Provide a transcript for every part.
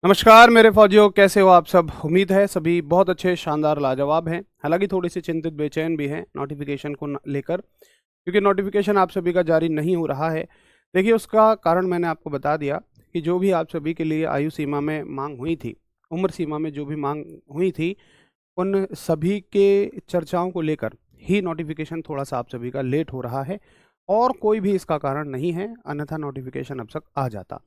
नमस्कार मेरे फौजियों, कैसे हो आप सब। उम्मीद है सभी बहुत अच्छे, शानदार, लाजवाब हैं। हालांकि थोड़ी सी चिंतित, बेचैन भी हैं नोटिफिकेशन को लेकर, क्योंकि नोटिफिकेशन आप सभी का जारी नहीं हो रहा है। देखिए, उसका कारण मैंने आपको बता दिया कि जो भी आप सभी के लिए आयु सीमा में मांग हुई थी, उम्र सीमा में जो भी मांग हुई थी, उन सभी के चर्चाओं को लेकर ही नोटिफिकेशन थोड़ा सा आप सभी का लेट हो रहा है। और कोई भी इसका कारण नहीं है, अन्यथा नोटिफिकेशन अब तक आ जाता।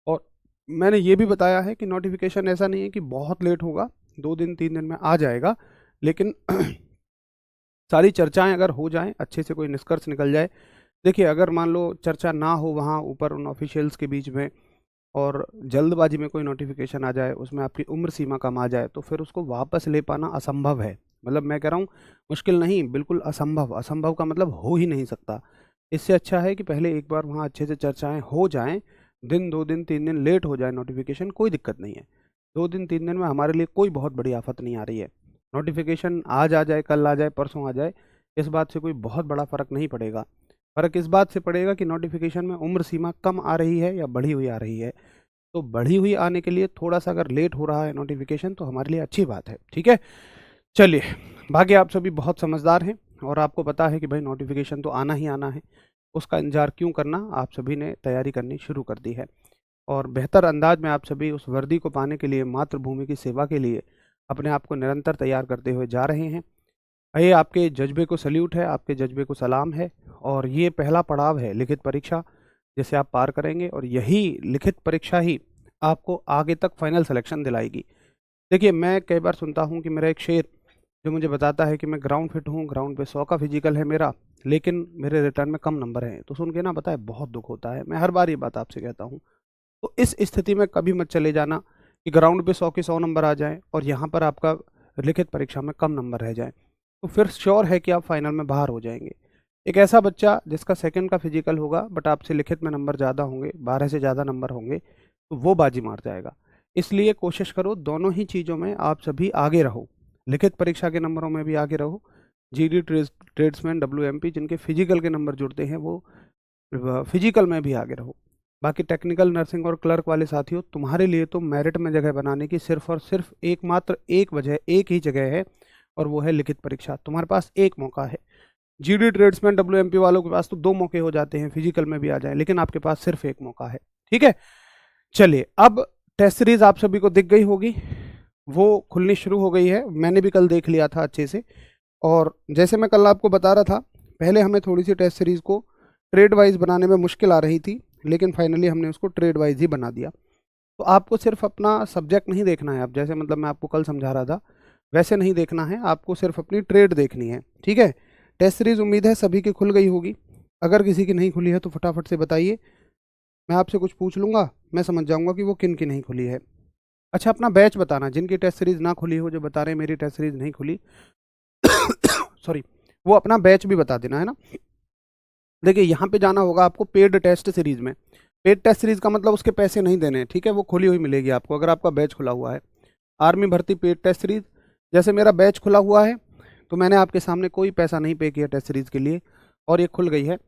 और मैंने ये भी बताया है कि नोटिफिकेशन ऐसा नहीं है कि बहुत लेट होगा, 2 दिन 3 दिन में आ जाएगा। लेकिन सारी चर्चाएँ अगर हो जाएँ, अच्छे से कोई निष्कर्ष निकल जाए। देखिए, अगर मान लो चर्चा ना हो वहाँ ऊपर उन ऑफ़िशियल्स के बीच में, और जल्दबाजी में कोई नोटिफिकेशन आ जाए, उसमें आपकी उम्र सीमा कम आ जाए, तो फिर उसको वापस ले पाना असंभव है। मतलब मैं कह रहा हूँ, मुश्किल नहीं, बिल्कुल असंभव। असंभव का मतलब हो ही नहीं सकता। इससे अच्छा है कि पहले एक बार वहाँ अच्छे से चर्चाएँ हो जाएँ। दिन 2 दिन 3 दिन लेट हो जाए नोटिफिकेशन, कोई दिक्कत नहीं है। 2 दिन 3 दिन में हमारे लिए कोई बहुत बड़ी आफ़त नहीं आ रही है। नोटिफिकेशन आज आ जाए, कल आ जाए, परसों आ जाए, इस बात से कोई बहुत बड़ा फ़र्क नहीं पड़ेगा। फ़र्क इस बात से पड़ेगा कि नोटिफिकेशन में उम्र सीमा कम आ रही है या बढ़ी हुई आ रही है। तो बढ़ी हुई आने के लिए थोड़ा-सा अगर लेट हो रहा है नोटिफ़िकेशन, तो हमारे लिए अच्छी बात है, ठीक है? चलिए, बाकी आप सभी बहुत समझदार हैं और आपको पता है कि भाई नोटिफ़िकेशन तो आना ही आना है। उसका इंतज़ार क्यों करना, आप सभी ने तैयारी करनी शुरू कर दी है। और बेहतर अंदाज में आप सभी उस वर्दी को पाने के लिए, मातृभूमि की सेवा के लिए अपने आप को निरंतर तैयार करते हुए जा रहे हैं। ये आपके जज़्बे को सैल्यूट है, आपके जज़्बे को सलाम है। और ये पहला पड़ाव है लिखित परीक्षा, जिसे आप पार करेंगे, और यही लिखित परीक्षा ही आपको आगे तक फाइनल सिलेक्शन दिलाएगी। देखिए, मैं कई बार सुनता हूँ कि मेरा एक शेर जो मुझे बताता है कि मैं ग्राउंड फिट हूँ, ग्राउंड पे 100 का फिजिकल है मेरा, लेकिन मेरे रिटर्न में कम नंबर हैं। तो सुन के ना, पता है, बहुत दुःख होता है। मैं हर बार ये बात आपसे कहता हूँ। तो इस स्थिति में कभी मत चले जाना कि ग्राउंड पे 100 के 100 नंबर आ जाएँ और यहाँ पर आपका लिखित परीक्षा में कम नंबर रह जाएँ। तो फिर श्योर है कि आप फाइनल में बाहर हो जाएँगे। एक ऐसा बच्चा जिसका सेकंड का फिजिकल होगा बट आपसे लिखित में नंबर ज़्यादा होंगे, 12 से ज़्यादा नंबर होंगे, तो वो बाजी मार जाएगा। इसलिए कोशिश करो दोनों ही चीज़ों में आप सभी आगे रहो। लिखित परीक्षा के नंबरों में भी आगे रहो। जीडी ट्रेड्समैन, डब्ल्यूएमपी जिनके फिजिकल के नंबर जुड़ते हैं, वो फिजिकल में भी आगे रहो। बाकी टेक्निकल, नर्सिंग और क्लर्क वाले साथियों, तुम्हारे लिए तो मेरिट में जगह बनाने की सिर्फ और सिर्फ एकमात्र एक वजह, एक ही जगह है, और वो है लिखित परीक्षा। तुम्हारे पास एक मौका है। जीडी ट्रेड्समैन, डब्ल्यूएमपी वालों के पास तो 2 मौके हो जाते हैं, फिजिकल में भी आ जाए, लेकिन आपके पास सिर्फ एक मौका है। ठीक है? चलिए, अब टेस्ट सीरीज आप सभी को दिख गई होगी, वो खुलनी शुरू हो गई है। मैंने भी कल देख लिया था अच्छे से। और जैसे मैं कल आपको बता रहा था, पहले हमें थोड़ी सी टेस्ट सीरीज को ट्रेड वाइज बनाने में मुश्किल आ रही थी, लेकिन फाइनली हमने उसको ट्रेड वाइज ही बना दिया। तो आपको सिर्फ अपना सब्जेक्ट नहीं देखना है। अब जैसे मतलब मैं आपको कल समझा रहा था, वैसे नहीं देखना है, आपको सिर्फ अपनी ट्रेड देखनी है। ठीक है? टेस्ट सीरीज उम्मीद है सभी की खुल गई होगी। अगर किसी की नहीं खुली है तो फटाफट से बताइए, मैं आपसे कुछ पूछ लूँगा, मैं समझ जाऊँगा कि वो किन की नहीं खुली है। अच्छा, अपना बैच बताना, जिनकी टेस्ट सीरीज ना खुली हो, जो बता रहे हैं मेरी टेस्ट सीरीज नहीं खुली, सॉरी, वो अपना बैच भी बता देना, है ना? देखिए, यहाँ पे जाना होगा आपको पेड टेस्ट सीरीज में। पेड टेस्ट सीरीज का मतलब उसके पैसे नहीं देने, ठीक है? वो खुली हुई मिलेगी आपको अगर आपका बैच खुला हुआ है। आर्मी भर्ती पेड टेस्ट सीरीज, जैसे मेरा बैच खुला हुआ है, तो मैंने आपके सामने कोई पैसा नहीं पे किया टेस्ट सीरीज के लिए, और ये खुल गई है।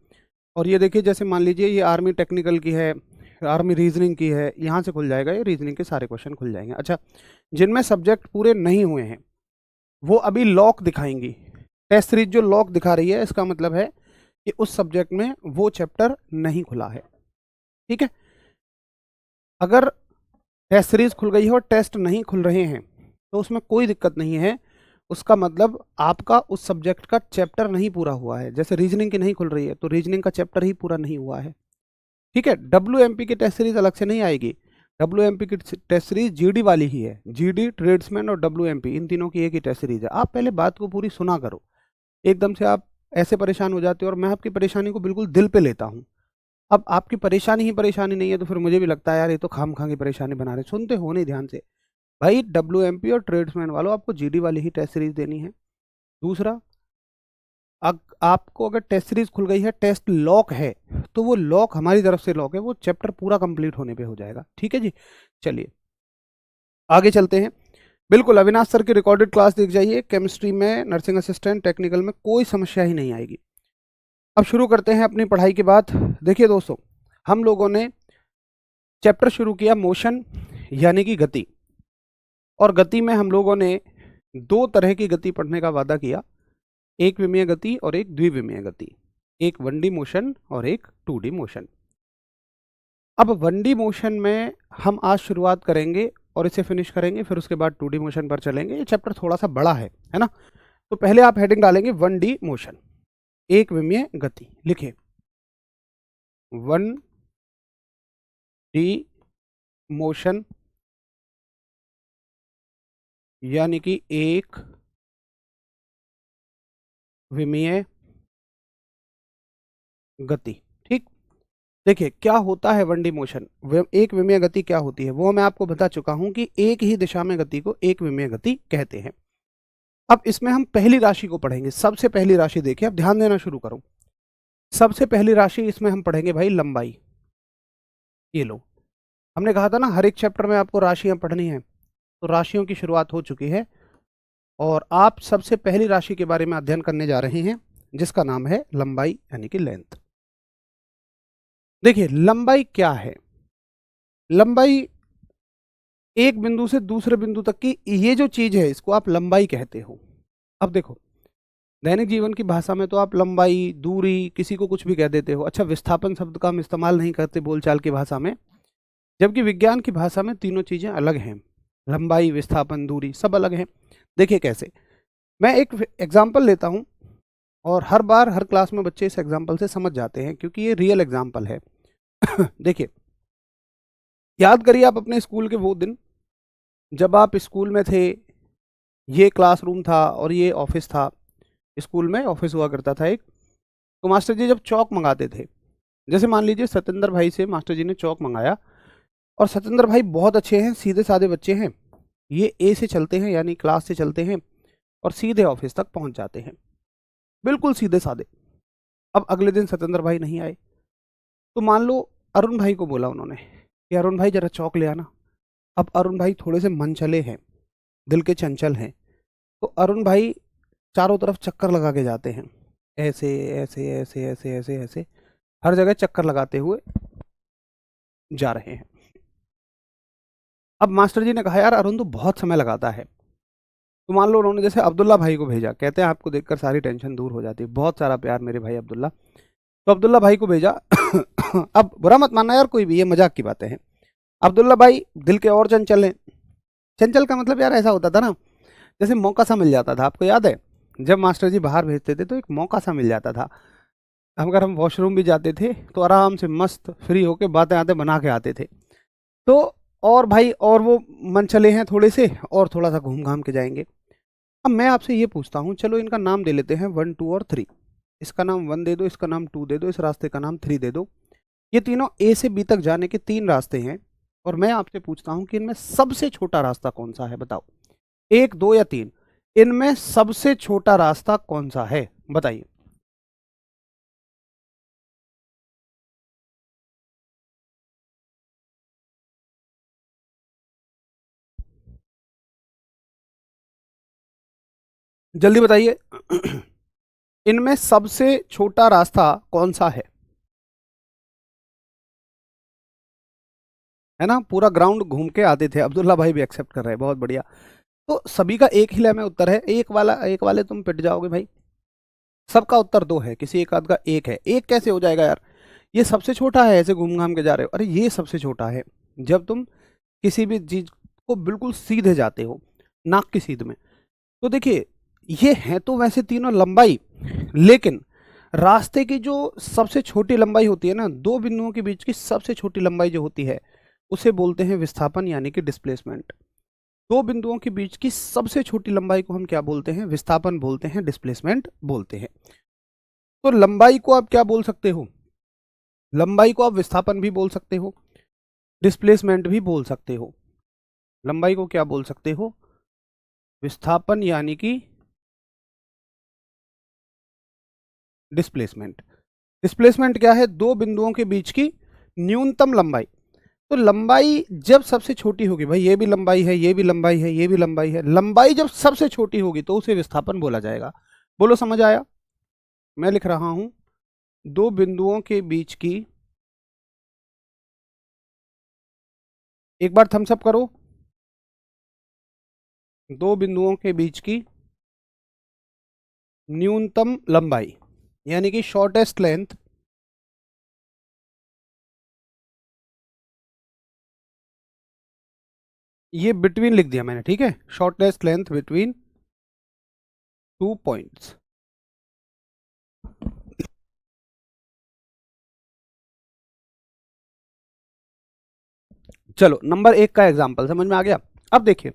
और ये देखिए, जैसे मान लीजिए ये आर्मी टेक्निकल की है, आर्मी रीजनिंग की है, यहाँ से खुल जाएगा, ये रीजनिंग के सारे क्वेश्चन खुल जाएंगे। अच्छा, जिनमें सब्जेक्ट पूरे नहीं हुए हैं, वो अभी लॉक दिखाएंगी। टेस्ट सीरीज जो लॉक दिखा रही है, इसका मतलब है कि उस सब्जेक्ट में वो चैप्टर नहीं खुला है। ठीक है? अगर टेस्ट सीरीज खुल गई है और टेस्ट नहीं खुल रहे हैं, तो उसमें कोई दिक्कत नहीं है। उसका मतलब आपका उस सब्जेक्ट का चैप्टर नहीं पूरा हुआ है। जैसे रीजनिंग की नहीं खुल रही है, तो रीजनिंग का चैप्टर ही पूरा नहीं हुआ है। ठीक है? डब्ल्यूएमपी की टेस्ट सीरीज अलग से नहीं आएगी। डब्ल्यूएमपी की टेस्ट सीरीज जीडी वाली ही है। जीडी, ट्रेड्समैन और डब्ल्यूएमपी, इन तीनों की एक ही टेस्ट सीरीज है। आप पहले बात को पूरी सुना करो। एकदम से आप ऐसे परेशान हो जाते हो, और मैं आपकी परेशानी को बिल्कुल दिल पे लेता हूँ। अब आपकी परेशानी ही परेशानी नहीं है, तो फिर मुझे भी लगता है यार, ये तो खाम-खा की परेशानी बना रहे। सुनते हो नहीं ध्यान से। भाई, डब्ल्यूएमपी और ट्रेड्समैन वालों, आपको जीडी वाली ही टेस्ट सीरीज देनी है। दूसरा, आपको अगर टेस्ट सीरीज खुल गई है, टेस्ट लॉक है, तो वो लॉक हमारी तरफ से लॉक है, वो चैप्टर पूरा कंप्लीट होने पे हो जाएगा। ठीक है जी? चलिए, आगे चलते हैं। बिल्कुल, अविनाश सर की रिकॉर्डेड क्लास देख जाइए। केमिस्ट्री में, नर्सिंग असिस्टेंट, टेक्निकल में कोई समस्या ही नहीं आएगी। अब शुरू करते हैं अपनी पढ़ाई की बात। देखिए दोस्तों, हम लोगों ने चैप्टर शुरू किया मोशन, यानी कि गति। और गति में हम लोगों ने दो तरह की गति पढ़ने का वादा किया, एक विमीय गति और एक द्विविमीय गति, एक 1D मोशन और एक 2D मोशन। अब 1D मोशन में हम आज शुरुआत करेंगे और इसे फिनिश करेंगे, फिर उसके बाद 2D मोशन पर चलेंगे। ये चैप्टर थोड़ा सा बड़ा है ना। तो पहले आप हेडिंग डालेंगे 1D मोशन, एक विमीय गति। लिखिए 1D मोशन यानी कि एक विमीय गति। ठीक, देखिए क्या होता है 1D मोशन, एक विमीय गति क्या होती है वो मैं आपको बता चुका हूं कि एक ही दिशा में गति को एक विमीय गति कहते हैं। अब इसमें हम पहली राशि को पढ़ेंगे। सबसे पहली राशि देखिए, अब ध्यान देना शुरू करो। सबसे पहली राशि इसमें हम पढ़ेंगे भाई लंबाई। ये लो, हमने कहा था ना हर एक चैप्टर में आपको राशियां पढ़नी है, तो राशियों की शुरुआत हो चुकी है और आप सबसे पहली राशि के बारे में अध्ययन करने जा रहे हैं जिसका नाम है लंबाई यानी कि लेंथ। देखिए लंबाई क्या है, लंबाई एक बिंदु से दूसरे बिंदु तक की ये जो चीज है इसको आप लंबाई कहते हो। अब देखो दैनिक जीवन की भाषा में तो आप लंबाई, दूरी, किसी को कुछ भी कह देते हो। अच्छा, विस्थापन शब्द का हम इस्तेमाल नहीं करते बोलचाल की भाषा में, जबकि विज्ञान की भाषा में तीनों चीजें अलग हैं। लंबाई, विस्थापन, दूरी सब अलग हैं। देखिए कैसे, मैं एक एग्जाम्पल लेता हूं और हर बार हर क्लास में बच्चे इस एग्जाम्पल से समझ जाते हैं क्योंकि ये रियल एग्जाम्पल है। देखिए, याद करिए आप अपने स्कूल के वो दिन जब आप स्कूल में थे। ये क्लासरूम था और ये ऑफिस था। स्कूल में ऑफिस हुआ करता था एक। तो मास्टर जी जब चौक मंगाते थे, जैसे मान लीजिए सत्येंद्र भाई से मास्टर जी ने चौक मंगाया और सत्येंद्र भाई बहुत अच्छे हैं, सीधे साधे बच्चे हैं, ये ए से चलते हैं यानी क्लास से चलते हैं और सीधे ऑफिस तक पहुंच जाते हैं, बिल्कुल सीधे साधे। अब अगले दिन सत्येंद्र भाई नहीं आए, तो मान लो अरुण भाई को बोला उन्होंने कि अरुण भाई जरा चौक ले आना। अब अरुण भाई थोड़े से मन चले हैं, दिल के चंचल हैं, तो अरुण भाई चारों तरफ चक्कर लगा के जाते हैं, ऐसे ऐसे ऐसे ऐसे ऐसे ऐसे हर जगह चक्कर लगाते हुए जा रहे हैं। अब मास्टर जी ने कहा यार अरुण तो बहुत समय लगाता है, तो मान लो उन्होंने जैसे अब्दुल्ला भाई को भेजा, कहते हैं आपको देखकर सारी टेंशन दूर हो जाती है, बहुत सारा प्यार मेरे भाई अब्दुल्ला। तो अब्दुल्ला भाई को भेजा। अब बुरा मत मानना यार कोई भी, ये मजाक की बातें हैं। अब्दुल्ला भाई दिल के और चंचल हैं। चंचल का मतलब यार ऐसा होता था ना, जैसे मौका सा मिल जाता था। आपको याद है जब मास्टर जी बाहर भेजते थे तो एक मौका सा मिल जाता था, अगर हम वॉशरूम भी जाते थे तो आराम से मस्त फ्री होके बातें आते बना के आते थे। तो और भाई और वो मन चले हैं थोड़े से और थोड़ा सा घूम घाम के जाएंगे। अब मैं आपसे ये पूछता हूँ, चलो इनका नाम दे लेते हैं 1, 2 और 3। इसका नाम 1 दे दो, इसका नाम 2 दे दो, इस रास्ते का नाम 3 दे दो। ये तीनों ए से बी तक जाने के 3 रास्ते हैं और मैं आपसे पूछता हूँ कि इनमें सबसे छोटा रास्ता कौन सा है, बताओ। 1, 2 या 3, इनमें सबसे छोटा रास्ता कौन सा है बताइए। जल्दी बताइए। इनमें सबसे छोटा रास्ता कौन सा है ना। पूरा ग्राउंड घूम के आते थे, अब्दुल्ला भाई भी एक्सेप्ट कर रहे हैं, बहुत बढ़िया। तो सभी का एक ही में उत्तर है, एक वाले तुम पिट जाओगे भाई। सबका उत्तर 2 है, किसी एक आध का 1 है। एक कैसे हो जाएगा यार, ये सबसे छोटा है, ऐसे घूम घाम के जा रहे हो। अरे ये सबसे छोटा है जब तुम किसी भी चीज को बिल्कुल सीधे जाते हो, नाक की सीध में। तो देखिए ये है तो वैसे तीनों लंबाई, लेकिन रास्ते की जो सबसे छोटी लंबाई होती है ना, दो बिंदुओं के बीच की सबसे छोटी लंबाई जो होती है उसे बोलते हैं विस्थापन यानी कि डिस्प्लेसमेंट। दो बिंदुओं के बीच की सबसे छोटी लंबाई को हम क्या बोलते हैं, विस्थापन बोलते हैं, डिस्प्लेसमेंट बोलते हैं। तो लंबाई को आप क्या बोल सकते हो, लंबाई को आप विस्थापन भी बोल सकते हो, डिस्प्लेसमेंट भी बोल सकते हो। लंबाई को क्या बोल सकते हो, विस्थापन यानी कि डिस्प्लेसमेंट। डिस्प्लेसमेंट क्या है, दो बिंदुओं के बीच की न्यूनतम लंबाई। तो लंबाई जब सबसे छोटी होगी, भाई ये भी लंबाई है, ये भी लंबाई है, ये भी लंबाई है, लंबाई जब सबसे छोटी होगी तो उसे विस्थापन बोला जाएगा। बोलो समझ आया। मैं लिख रहा हूं दो बिंदुओं के बीच की एक बार थम्स अप करो। दो बिंदुओं के बीच की न्यूनतम लंबाई यानी कि शॉर्टेस्ट लेंथ ये बिटवीन लिख दिया मैंने, ठीक है, शॉर्टेस्ट लेंथ बिटवीन 2 पॉइंट्स। चलो नंबर 1 का एग्जांपल समझ में आ गया। अब देखिए,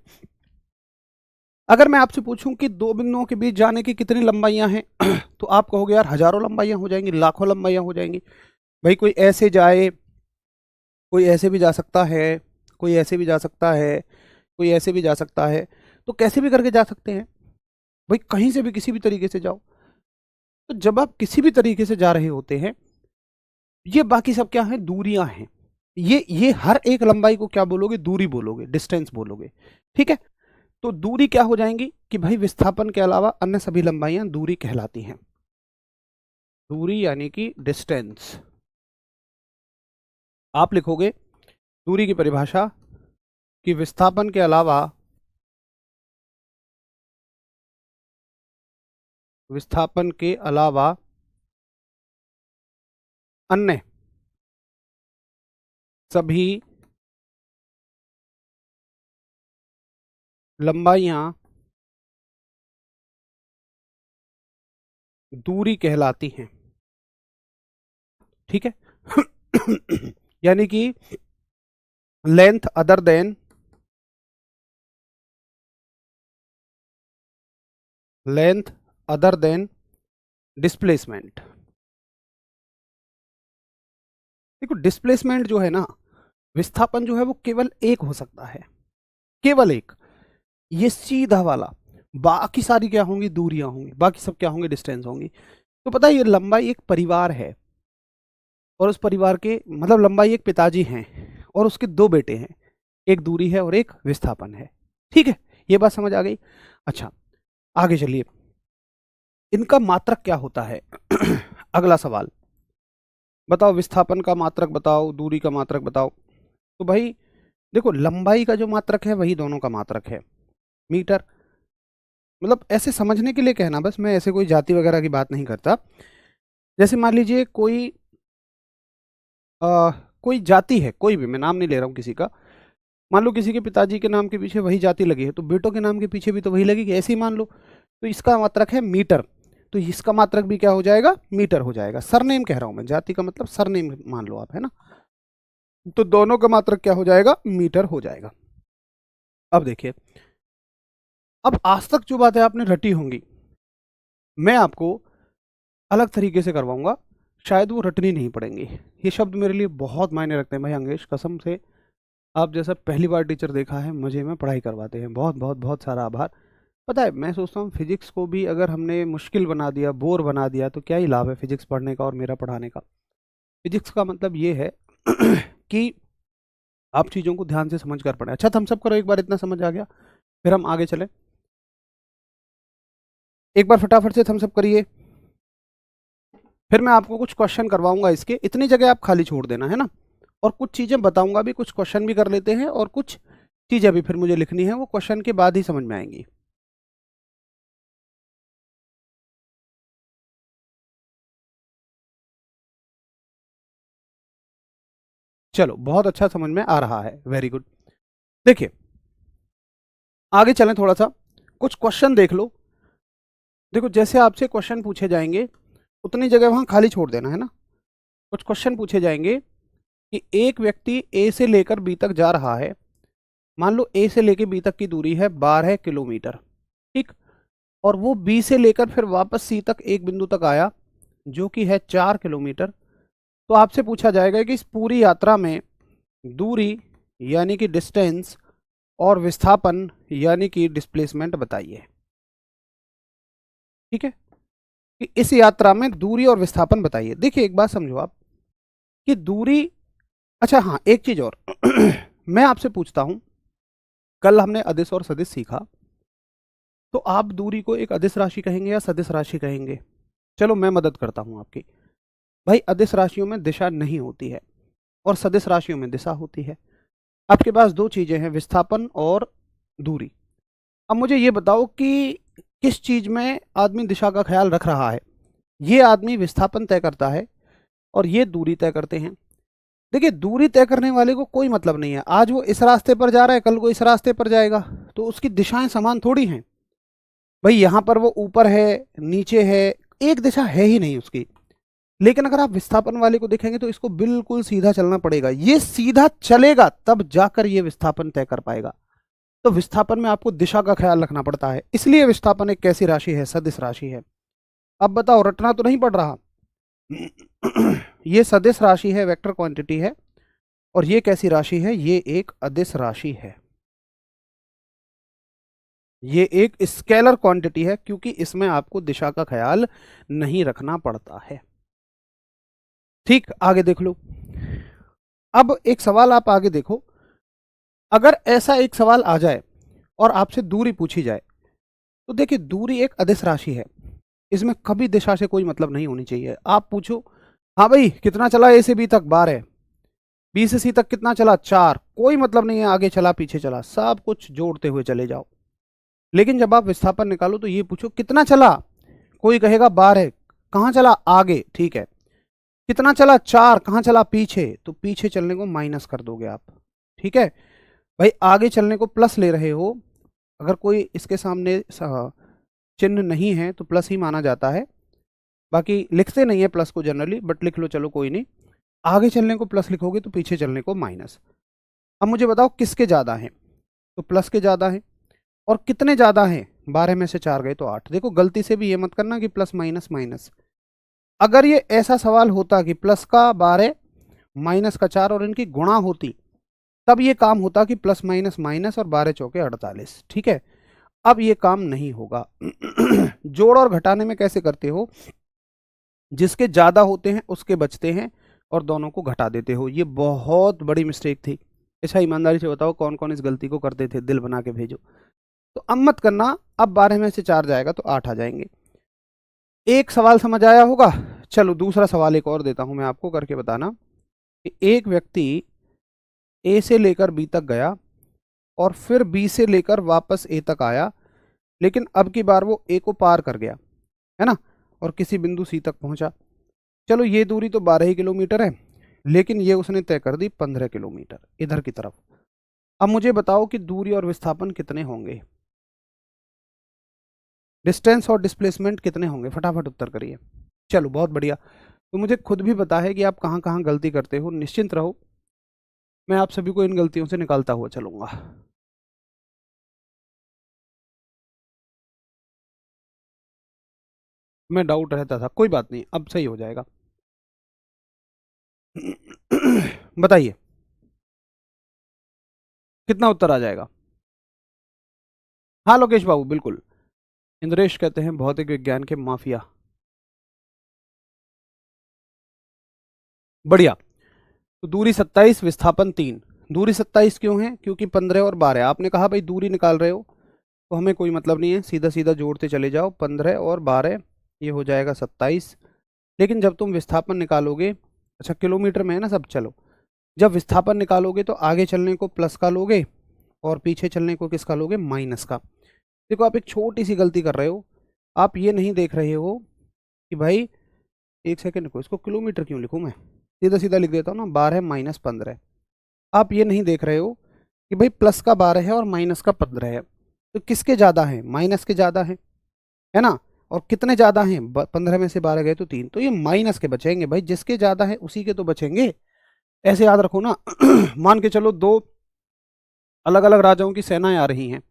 अगर मैं आपसे पूछूं कि दो बिंदुओं के बीच जाने की कितनी लंबाइयां हैं तो आप कहोगे यार हजारों लंबाइयां हो जाएंगी, लाखों लंबाइयां हो जाएंगी। भाई कोई ऐसे जाए, कोई ऐसे भी जा सकता है, कोई ऐसे भी जा सकता है, कोई ऐसे भी जा सकता है, तो कैसे भी करके जा सकते हैं भाई, कहीं से भी किसी भी तरीके से जाओ। तो जब आप किसी भी तरीके से जा रहे होते हैं, ये बाकी सब क्या है, दूरियां हैं। ये हर एक लंबाई को क्या बोलोगे, दूरी बोलोगे, डिस्टेंस बोलोगे, ठीक है। तो दूरी क्या हो जाएंगी कि भाई विस्थापन के अलावा अन्य सभी लंबाइयां दूरी कहलाती हैं। दूरी यानी कि डिस्टेंस। आप लिखोगे दूरी की परिभाषा कि विस्थापन के अलावा, विस्थापन के अलावा अन्य सभी लंबाइयां दूरी कहलाती हैं, ठीक है। यानी कि length other than, length other than displacement. देखो डिस्प्लेसमेंट जो है ना, विस्थापन जो है वो केवल एक हो सकता है, केवल एक, ये सीधा वाला। बाकी सारी क्या होंगी, दूरियां होंगी, बाकी सब क्या होंगे, डिस्टेंस होंगी। तो पता है ये लंबाई एक परिवार है, और उस परिवार के मतलब लंबाई एक पिताजी हैं और उसके दो बेटे हैं, एक दूरी है और एक विस्थापन है, ठीक है। ये बात समझ आ गई। अच्छा आगे चलिए, इनका मात्रक क्या होता है। अगला सवाल बताओ, विस्थापन का मात्रक बताओ, दूरी का मात्रक बताओ। तो भाई देखो, लंबाई का जो मात्रक है वही दोनों का मात्रक है, मीटर। मतलब ऐसे समझने के लिए कहना, बस मैं ऐसे कोई जाति वगैरह की बात नहीं करता। जैसे मान लीजिए कोई कोई जाति है, कोई भी, मैं नाम नहीं ले रहा हूँ किसी का। मान लो किसी के पिताजी के नाम के पीछे वही जाति लगी है, तो बेटों के नाम के पीछे भी तो वही लगेगी, ऐसे ही मान लो। तो इसका मात्रक है मीटर, तो इसका मात्रक भी क्या हो जाएगा, मीटर हो जाएगा। सरनेम कह रहा हूं मैं, जाति का मतलब सरनेम मान लो आप, है ना। तो दोनों का मात्रक क्या हो जाएगा, मीटर हो जाएगा। अब देखिए, अब आज तक जो बातें आपने रटी होंगी मैं आपको अलग तरीके से करवाऊंगा, शायद वो रटनी नहीं पड़ेंगी। ये शब्द मेरे लिए बहुत मायने रखते हैं भाई अंगेश, कसम से। आप जैसा पहली बार टीचर देखा है मुझे में पढ़ाई करवाते हैं, बहुत बहुत बहुत सारा आभार। पता है मैं सोचता हूँ फिजिक्स को भी अगर हमने मुश्किल बना दिया, बोर बना दिया, तो क्या ही लाभ है फिजिक्स पढ़ने का और मेरा पढ़ाने का। फिजिक्स का मतलब ये है कि आप चीज़ों को ध्यान से समझ कर पढ़ें। अच्छा थम्स अप करो एक बार, इतना समझ आ गया, फिर हम आगे चले। एक बार फटाफट से थम्स अप करिए, फिर मैं आपको कुछ क्वेश्चन करवाऊंगा इसके, इतनी जगह आप खाली छोड़ देना, है ना। और कुछ चीज़ें बताऊंगा भी, कुछ क्वेश्चन भी कर लेते हैं, और कुछ चीज़ें भी फिर मुझे लिखनी है, वो क्वेश्चन के बाद ही समझ में आएंगी। चलो बहुत अच्छा समझ में आ रहा है, वेरी गुड। देखिए आगे चलें थोड़ा सा, कुछ क्वेश्चन देख लो। देखो जैसे आपसे क्वेश्चन पूछे जाएंगे उतनी जगह वहां खाली छोड़ देना, है ना। कुछ क्वेश्चन पूछे जाएंगे कि एक व्यक्ति ए से लेकर बी तक जा रहा है, मान लो ए से लेकर बी तक की दूरी है 12 किलोमीटर, ठीक। और वो बी से लेकर फिर वापस सी तक एक बिंदु तक आया जो कि है 4 किलोमीटर। तो आपसे पूछा जाएगा कि इस पूरी यात्रा में दूरी यानी कि डिस्टेंस और विस्थापन यानी कि डिस्प्लेसमेंट बताइए, ठीक है। कि इस यात्रा में दूरी और विस्थापन बताइए। देखिए एक बात समझो आप कि दूरी, अच्छा हाँ एक चीज और मैं आपसे पूछता हूं, कल हमने अदिश और सदिश सीखा, तो आप दूरी को एक अदिश राशि कहेंगे या सदिश राशि कहेंगे। चलो मैं मदद करता हूं आपकी। भाई अदिश राशियों में दिशा नहीं होती है और सदिश राशियों में दिशा होती है। आपके पास दो चीजें हैं, विस्थापन और दूरी। अब मुझे ये बताओ कि किस चीज में आदमी दिशा का ख्याल रख रहा है। ये आदमी विस्थापन तय करता है और ये दूरी तय करते हैं। देखिए, दूरी तय करने वाले को कोई मतलब नहीं है, आज वो इस रास्ते पर जा रहा है, कल को इस रास्ते पर जाएगा, तो उसकी दिशाएं समान थोड़ी हैं भाई। यहां पर वो ऊपर है, नीचे है, एक दिशा है ही नहीं उसकी। लेकिन अगर आप विस्थापन वाले को देखेंगे तो इसको बिल्कुल सीधा चलना पड़ेगा, ये सीधा चलेगा तब जाकर ये विस्थापन तय कर पाएगा। तो विस्थापन में आपको दिशा का ख्याल रखना पड़ता है, इसलिए विस्थापन एक कैसी राशि है, सदिश राशि है। अब बताओ, रटना तो नहीं पड़ रहा। ये सदिश राशि है, वेक्टर क्वांटिटी है। और ये कैसी राशि है, ये एक अदिश राशि है। ये एक स्केलर क्वांटिटी है, क्योंकि इसमें आपको दिशा का ख्याल नहीं रखना पड़ता है। ठीक, आगे देख लो। अब एक सवाल आप आगे देखो, अगर ऐसा एक सवाल आ जाए और आपसे दूरी पूछी जाए, तो देखिए दूरी एक अदिश राशि है, इसमें कभी दिशा से कोई मतलब नहीं होनी चाहिए। आप पूछो, हाँ भाई कितना चला ए से बी तक, 12, बी से सी तक कितना चला, 4, कोई मतलब नहीं है आगे चला पीछे चला, सब कुछ जोड़ते हुए चले जाओ। लेकिन जब आप विस्थापन निकालो तो ये पूछो कितना चला, कोई कहेगा 12, कहाँ चला, आगे, ठीक है। कितना चला, 4, कहाँ चला, पीछे, तो पीछे चलने को माइनस कर दोगे आप, ठीक है भाई। आगे चलने को प्लस ले रहे हो, अगर कोई इसके सामने चिन्ह नहीं है तो प्लस ही माना जाता है, बाकी लिखते नहीं है प्लस को जनरली, बट लिख लो, चलो कोई नहीं। आगे चलने को प्लस लिखोगे तो पीछे चलने को माइनस। अब मुझे बताओ किसके ज़्यादा हैं, तो प्लस के ज़्यादा हैं। और कितने ज़्यादा हैं, 12 में से 4 गए तो 8। देखो गलती से भी ये मत करना कि प्लस माइनस माइनस। अगर ये ऐसा सवाल होता कि प्लस का 12 माइनस का 4 और इनकी गुणा होती, तब ये काम होता कि प्लस माइनस माइनस और 12 चौके 48, ठीक है। अब ये काम नहीं होगा। जोड़ और घटाने में कैसे करते हो, जिसके ज्यादा होते हैं उसके बचते हैं और दोनों को घटा देते हो। ये बहुत बड़ी मिस्टेक थी। अच्छा ईमानदारी से बताओ कौन कौन इस गलती को करते थे, दिल बना के भेजो। तो अब मत करना, अब 12 में से 4 जाएगा तो 8 आ जाएंगे। एक सवाल समझ आया होगा। चलो दूसरा सवाल एक और देता हूं मैं आपको, करके बताना कि एक व्यक्ति ए से लेकर बी तक गया और फिर बी से लेकर वापस ए तक आया, लेकिन अब की बार वो ए को पार कर गया, है ना, और किसी बिंदु सी तक पहुंचा। चलो ये दूरी तो 12 ही किलोमीटर है, लेकिन ये उसने तय कर दी 15 किलोमीटर इधर की तरफ। अब मुझे बताओ कि दूरी और विस्थापन कितने होंगे, डिस्टेंस और डिस्प्लेसमेंट कितने होंगे, फटाफट उत्तर करिए। चलो बहुत बढ़िया। तो मुझे खुद भी पता है कि आप कहाँ कहाँ गलती करते हो, निश्चिंत रहो, मैं आप सभी को इन गलतियों से निकालता हुआ चलूंगा। मैं डाउट रहता था, कोई बात नहीं, अब सही हो जाएगा। बताइए कितना उत्तर आ जाएगा। हाँ लोकेश बाबू, बिल्कुल। इंद्रेश कहते हैं भौतिक विज्ञान के माफिया। बढ़िया। तो दूरी 27, विस्थापन 3। दूरी 27 क्यों है, क्योंकि 15 और 12, आपने कहा भाई दूरी निकाल रहे हो तो हमें कोई मतलब नहीं है, सीधा सीधा जोड़ते चले जाओ, 15 और 12 ये हो जाएगा 27। लेकिन जब तुम विस्थापन निकालोगे, अच्छा किलोमीटर में है ना सब, चलो जब विस्थापन निकालोगे तो आगे चलने को प्लस का लोगे और पीछे चलने को किसका लोगे, माइनस का। देखो आप एक छोटी सी गलती कर रहे हो, आप ये नहीं देख रहे हो कि भाई, एक सेकंड को, इसको किलोमीटर क्यों लिखूं मैं, सीधा सीधा लिख देता हूँ ना, 12 माइनस 15। आप ये नहीं देख रहे हो कि भाई प्लस का 12 है और माइनस का 15 है, तो किसके ज़्यादा है, माइनस के ज़्यादा है ना। और कितने ज़्यादा हैं, 15 में से 12 गए तो 3, तो ये माइनस के बचेंगे भाई, जिसके ज़्यादा है उसी के तो बचेंगे, ऐसे याद रखो ना। मान के चलो दो अलग अलग राजाओं की सेनाएं आ रही हैं,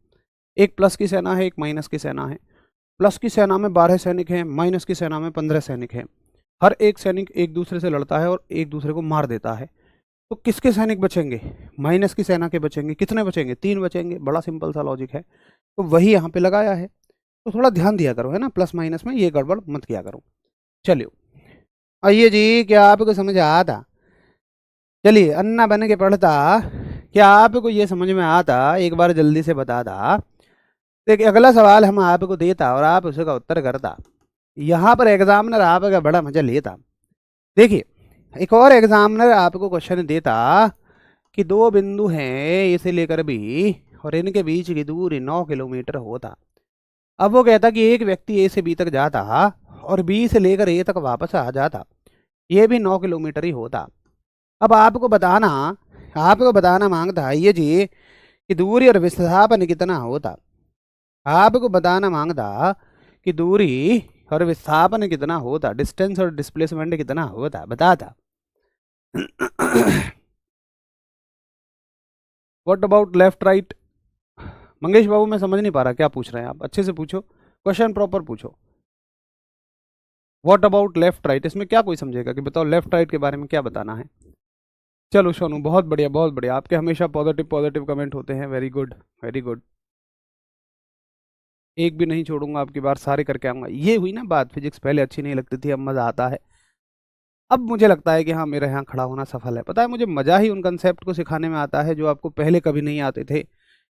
एक प्लस की सेना है, एक माइनस की सेना है। प्लस की सेना में 12 सैनिक हैं, माइनस की सेना में 15 सैनिक हैं। हर एक सैनिक एक दूसरे से लड़ता है और एक दूसरे को मार देता है, तो किसके सैनिक बचेंगे, माइनस की सेना के बचेंगे। कितने बचेंगे, 3 बचेंगे। बड़ा सिंपल सा लॉजिक है, तो वही यहाँ पे लगाया है। तो थोड़ा ध्यान दिया करो, है ना, प्लस माइनस में ये गड़बड़ मत किया करो। चलिए आइए जी, क्या आपको समझ आता, चलिए अन्ना बन के पढ़ता, क्या आपको ये समझ में आता, एक बार जल्दी से बता दा। देखिए अगला सवाल हम आपको देता और आप उसका उत्तर करता, यहाँ पर एग्जामिनर आपका बड़ा मजा लेता। देखिए एक और एग्जामिनर आपको क्वेश्चन देता कि दो बिंदु हैं ए से लेकर बी और इनके बीच की दूरी 9 किलोमीटर होता। अब वो कहता कि एक व्यक्ति ए से बी तक जाता और बी से लेकर ए तक वापस आ जाता, ये भी 9 किलोमीटर ही होता। अब आपको बताना मांगता है ये जी कि दूरी और विस्थापन कितना होता। आपको बताना मांगता कि दूरी और विस्थापन कितना होता, डिस्टेंस और डिस्प्लेसमेंट कितना होता, बताता। What about left right? Mangesh babu मैं समझ नहीं पा रहा क्या पूछ रहे हैं आप, अच्छे से पूछो, क्वेश्चन प्रॉपर पूछो। व्हाट अबाउट लेफ्ट राइट, इसमें क्या कोई समझेगा कि बताओ लेफ्ट राइट के बारे में क्या बताना है। चलो सोनू बहुत बढ़िया बहुत बढ़िया, आपके हमेशा पॉजिटिव पॉजिटिव कमेंट होते हैं, वेरी गुड वेरी गुड। एक भी नहीं छोड़ूंगा आपकी बार, सारे करके आऊंगा। ये हुई ना बात, फिजिक्स पहले अच्छी नहीं लगती थी, अब मज़ा आता है। अब मुझे लगता है कि हाँ मेरे यहाँ खड़ा होना सफल है। पता है मुझे मज़ा ही उन कंसेप्ट को सिखाने में आता है जो आपको पहले कभी नहीं आते थे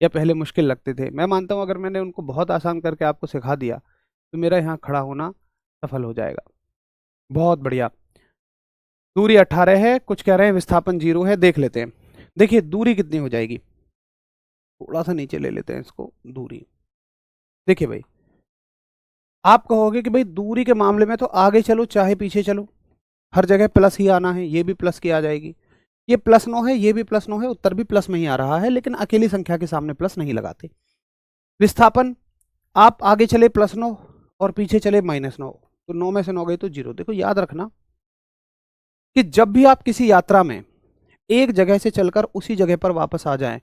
या पहले मुश्किल लगते थे। मैं मानता हूँ अगर मैंने उनको बहुत आसान करके आपको सिखा दिया तो मेरा यहाँ खड़ा होना सफल हो जाएगा। बहुत बढ़िया। दूरी 18 है, कुछ कह रहे हैं विस्थापन 0 है, देख लेते हैं। देखिए दूरी कितनी हो जाएगी, थोड़ा सा नीचे ले लेते हैं इसको, दूरी। देखिए भाई, आप कहोगे कि भाई दूरी के मामले में तो आगे चलो चाहे पीछे चलो, हर जगह प्लस ही आना है, ये भी प्लस की आ जाएगी, ये +9 है, ये भी +9 है, उत्तर भी प्लस में ही आ रहा है, लेकिन अकेली संख्या के सामने प्लस नहीं लगाते। विस्थापन, आप आगे चले +9 और पीछे चले -9, तो 9 में से 9 गए तो 0। देखो याद रखना कि जब भी आप किसी यात्रा में एक जगह से चलकर उसी जगह पर वापस आ जाएं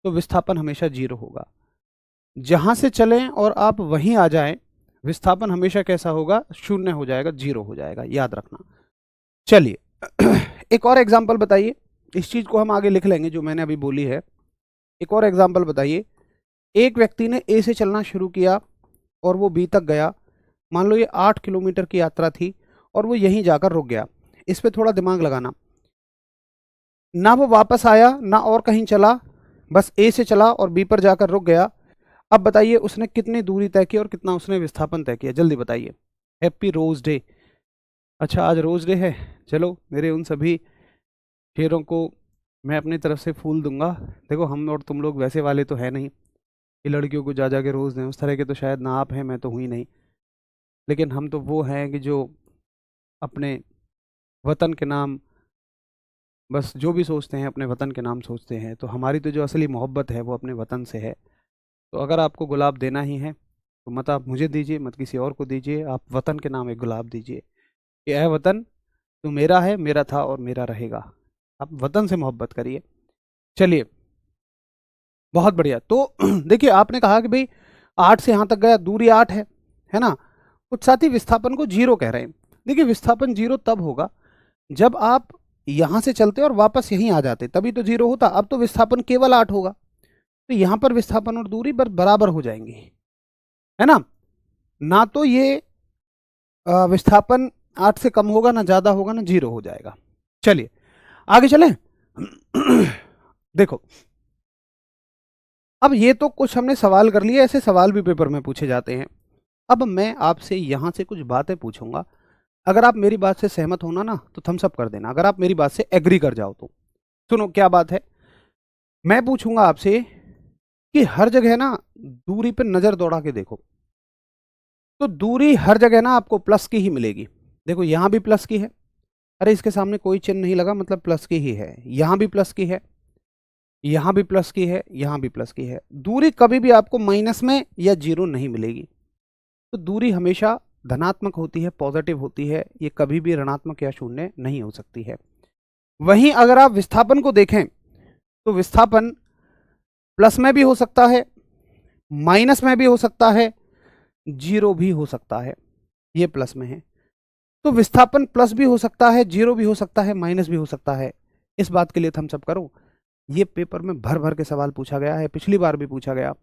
तो विस्थापन हमेशा 0 होगा। जहां से चलें और आप वहीं आ जाएं, विस्थापन हमेशा कैसा होगा, 0 हो जाएगा, 0 हो जाएगा, याद रखना। चलिए एक और एग्जाम्पल बताइए, इस चीज को हम आगे लिख लेंगे जो मैंने अभी बोली है। एक और एग्जाम्पल बताइए, एक व्यक्ति ने ए से चलना शुरू किया और वो बी तक गया। मान लो ये 8 किलोमीटर की यात्रा थी और वो यहीं जाकर रुक गया। इस पे थोड़ा दिमाग लगाना, ना वो वापस आया ना और कहीं चला, बस ए से चला और बी पर जाकर रुक गया। अब बताइए उसने कितनी दूरी तय की और कितना उसने विस्थापन तय किया, जल्दी बताइए। Happy rose day. अच्छा आज रोज डे है, चलो मेरे उन सभी शेरों को मैं अपनी तरफ से फूल दूंगा। देखो हम और तुम लोग वैसे वाले तो है नहीं कि लड़कियों को जा जा के रोज़ दें, उस तरह के तो शायद ना आप हैं, मैं तो हुई नहीं, लेकिन हम तो वो हैं कि जो अपने वतन के नाम, बस जो भी सोचते हैं अपने वतन के नाम सोचते हैं। तो हमारी तो जो असली मोहब्बत है वो अपने वतन से है। तो अगर आपको गुलाब देना ही है तो मत आप मुझे दीजिए, मत किसी और को दीजिए, आप वतन के नाम एक गुलाब दीजिए कि ऐ वतन तू मेरा है, मेरा था और मेरा रहेगा। आप वतन से मोहब्बत करिए। चलिए बहुत बढ़िया। तो देखिए आपने कहा कि भाई 8 से यहाँ तक गया, दूरी 8 है ना। कुछ साथी विस्थापन को 0 कह रहे हैं। देखिए विस्थापन 0 तब होगा जब आप यहाँ से चलते और वापस यहीं आ जाते, तभी तो 0 होता। अब तो विस्थापन केवल 8 होगा, तो यहाँ पर विस्थापन और दूरी बराबर हो जाएंगी, है ना। ना तो ये विस्थापन 8 से कम होगा, ना ज़्यादा होगा, ना 0 हो जाएगा। चलिए आगे चलें। देखो अब ये तो कुछ हमने सवाल कर लिए, ऐसे सवाल भी पेपर में पूछे जाते हैं। अब मैं आपसे यहाँ से कुछ बातें पूछूंगा, अगर आप मेरी बात से सहमत होना ना तो थम्स अप कर देना, अगर आप मेरी बात से एग्री कर जाओ तो। सुनो क्या बात है, मैं पूछूंगा आपसे कि हर जगह ना दूरी पर नज़र दौड़ा के देखो, तो दूरी हर जगह ना आपको प्लस की ही मिलेगी। देखो यहाँ भी प्लस की है, अरे इसके सामने कोई चिन्ह नहीं लगा मतलब प्लस की ही है, यहाँ भी प्लस की है, यहाँ भी प्लस की है, यहाँ भी प्लस की है। दूरी कभी भी आपको माइनस में या 0 नहीं मिलेगी। तो दूरी हमेशा धनात्मक होती है, पॉजिटिव होती है, ये कभी भी ऋणात्मक या शून्य नहीं हो सकती है। वहीं अगर आप विस्थापन को देखें तो विस्थापन प्लस में भी हो सकता है, माइनस में भी हो सकता है, 0 भी हो सकता है। ये प्लस में है तो विस्थापन प्लस भी हो सकता है, 0 भी हो सकता है, माइनस भी हो सकता है। इस बात के लिए थम्स अप करो। ये पेपर में भर भर के सवाल पूछा गया है, पिछली बार भी पूछा गया,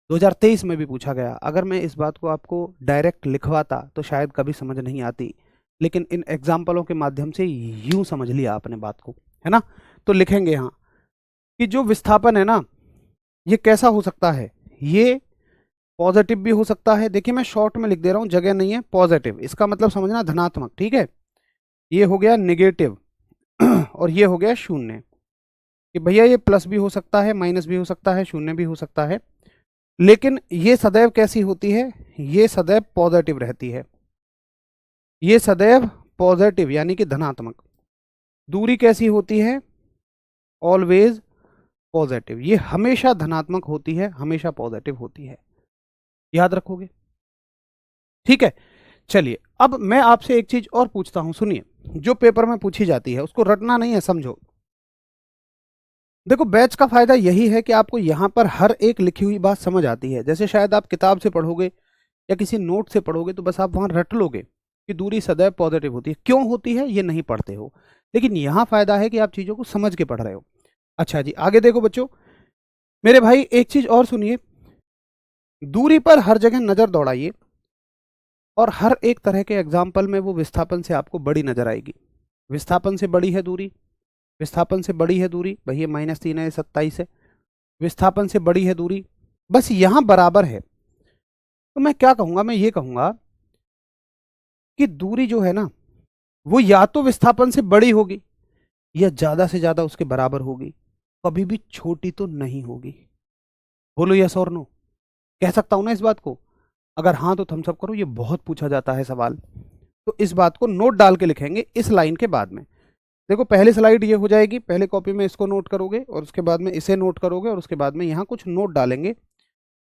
2023 में भी पूछा गया। अगर मैं इस बात को आपको डायरेक्ट लिखवाता तो शायद कभी समझ नहीं आती, लेकिन इन एग्जाम्पलों के माध्यम से यूं समझ लिया आपने बात को, है ना। तो लिखेंगे यहाँ कि जो विस्थापन है ना ये कैसा हो सकता है, ये पॉजिटिव भी हो सकता है। देखिए मैं शॉर्ट में लिख दे रहा हूँ, जगह नहीं है, पॉजिटिव, इसका मतलब समझना धनात्मक, ठीक है। ये हो गया नेगेटिव और ये हो गया शून्य। कि भैया ये प्लस भी हो सकता है, माइनस भी हो सकता है, शून्य भी हो सकता है, लेकिन ये सदैव कैसी होती है, ये सदैव पॉजिटिव रहती है, ये सदैव पॉजिटिव यानी कि धनात्मक। दूरी कैसी होती है, ऑलवेज पॉजिटिव, ये हमेशा धनात्मक होती है, हमेशा पॉजिटिव होती है, याद रखोगे। ठीक है, चलिए अब मैं आपसे एक चीज और पूछता हूं, सुनिए, जो पेपर में पूछी जाती है उसको रटना नहीं है, समझो। देखो बैच का फायदा यही है कि आपको यहां पर हर एक लिखी हुई बात समझ आती है। जैसे शायद आप किताब से पढ़ोगे या किसी नोट से पढ़ोगे तो बस आप वहां रट लोगे कि दूरी सदैव पॉजिटिव होती है, क्यों होती है ये नहीं पढ़ते हो, लेकिन यहां फायदा है कि आप चीजों को समझ के पढ़ रहे हो। अच्छा जी, आगे देखो बच्चों, मेरे भाई एक चीज और सुनिए, दूरी पर हर जगह नजर दौड़ाइए और हर एक तरह के एग्जाम्पल में वो विस्थापन से आपको बड़ी नजर आएगी। विस्थापन से बड़ी है दूरी, विस्थापन से बड़ी है दूरी, भैया -3 है, 27 है, विस्थापन से बड़ी है दूरी, बस यहां बराबर है। तो मैं क्या कहूंगा, मैं ये कहूंगा कि दूरी जो है ना वो या तो विस्थापन से बड़ी होगी या ज्यादा से ज्यादा उसके बराबर होगी, कभी भी छोटी तो नहीं होगी। बोलो यस और नो, कह सकता हूं ना इस बात को? अगर हाँ तो थम्स अप करो, ये बहुत पूछा जाता है सवाल, तो इस बात को नोट डाल के लिखेंगे इस लाइन के बाद में। देखो पहली स्लाइड ये हो जाएगी, पहले कॉपी में इसको नोट करोगे और उसके बाद में इसे नोट करोगे और उसके बाद में यहाँ कुछ नोट डालेंगे।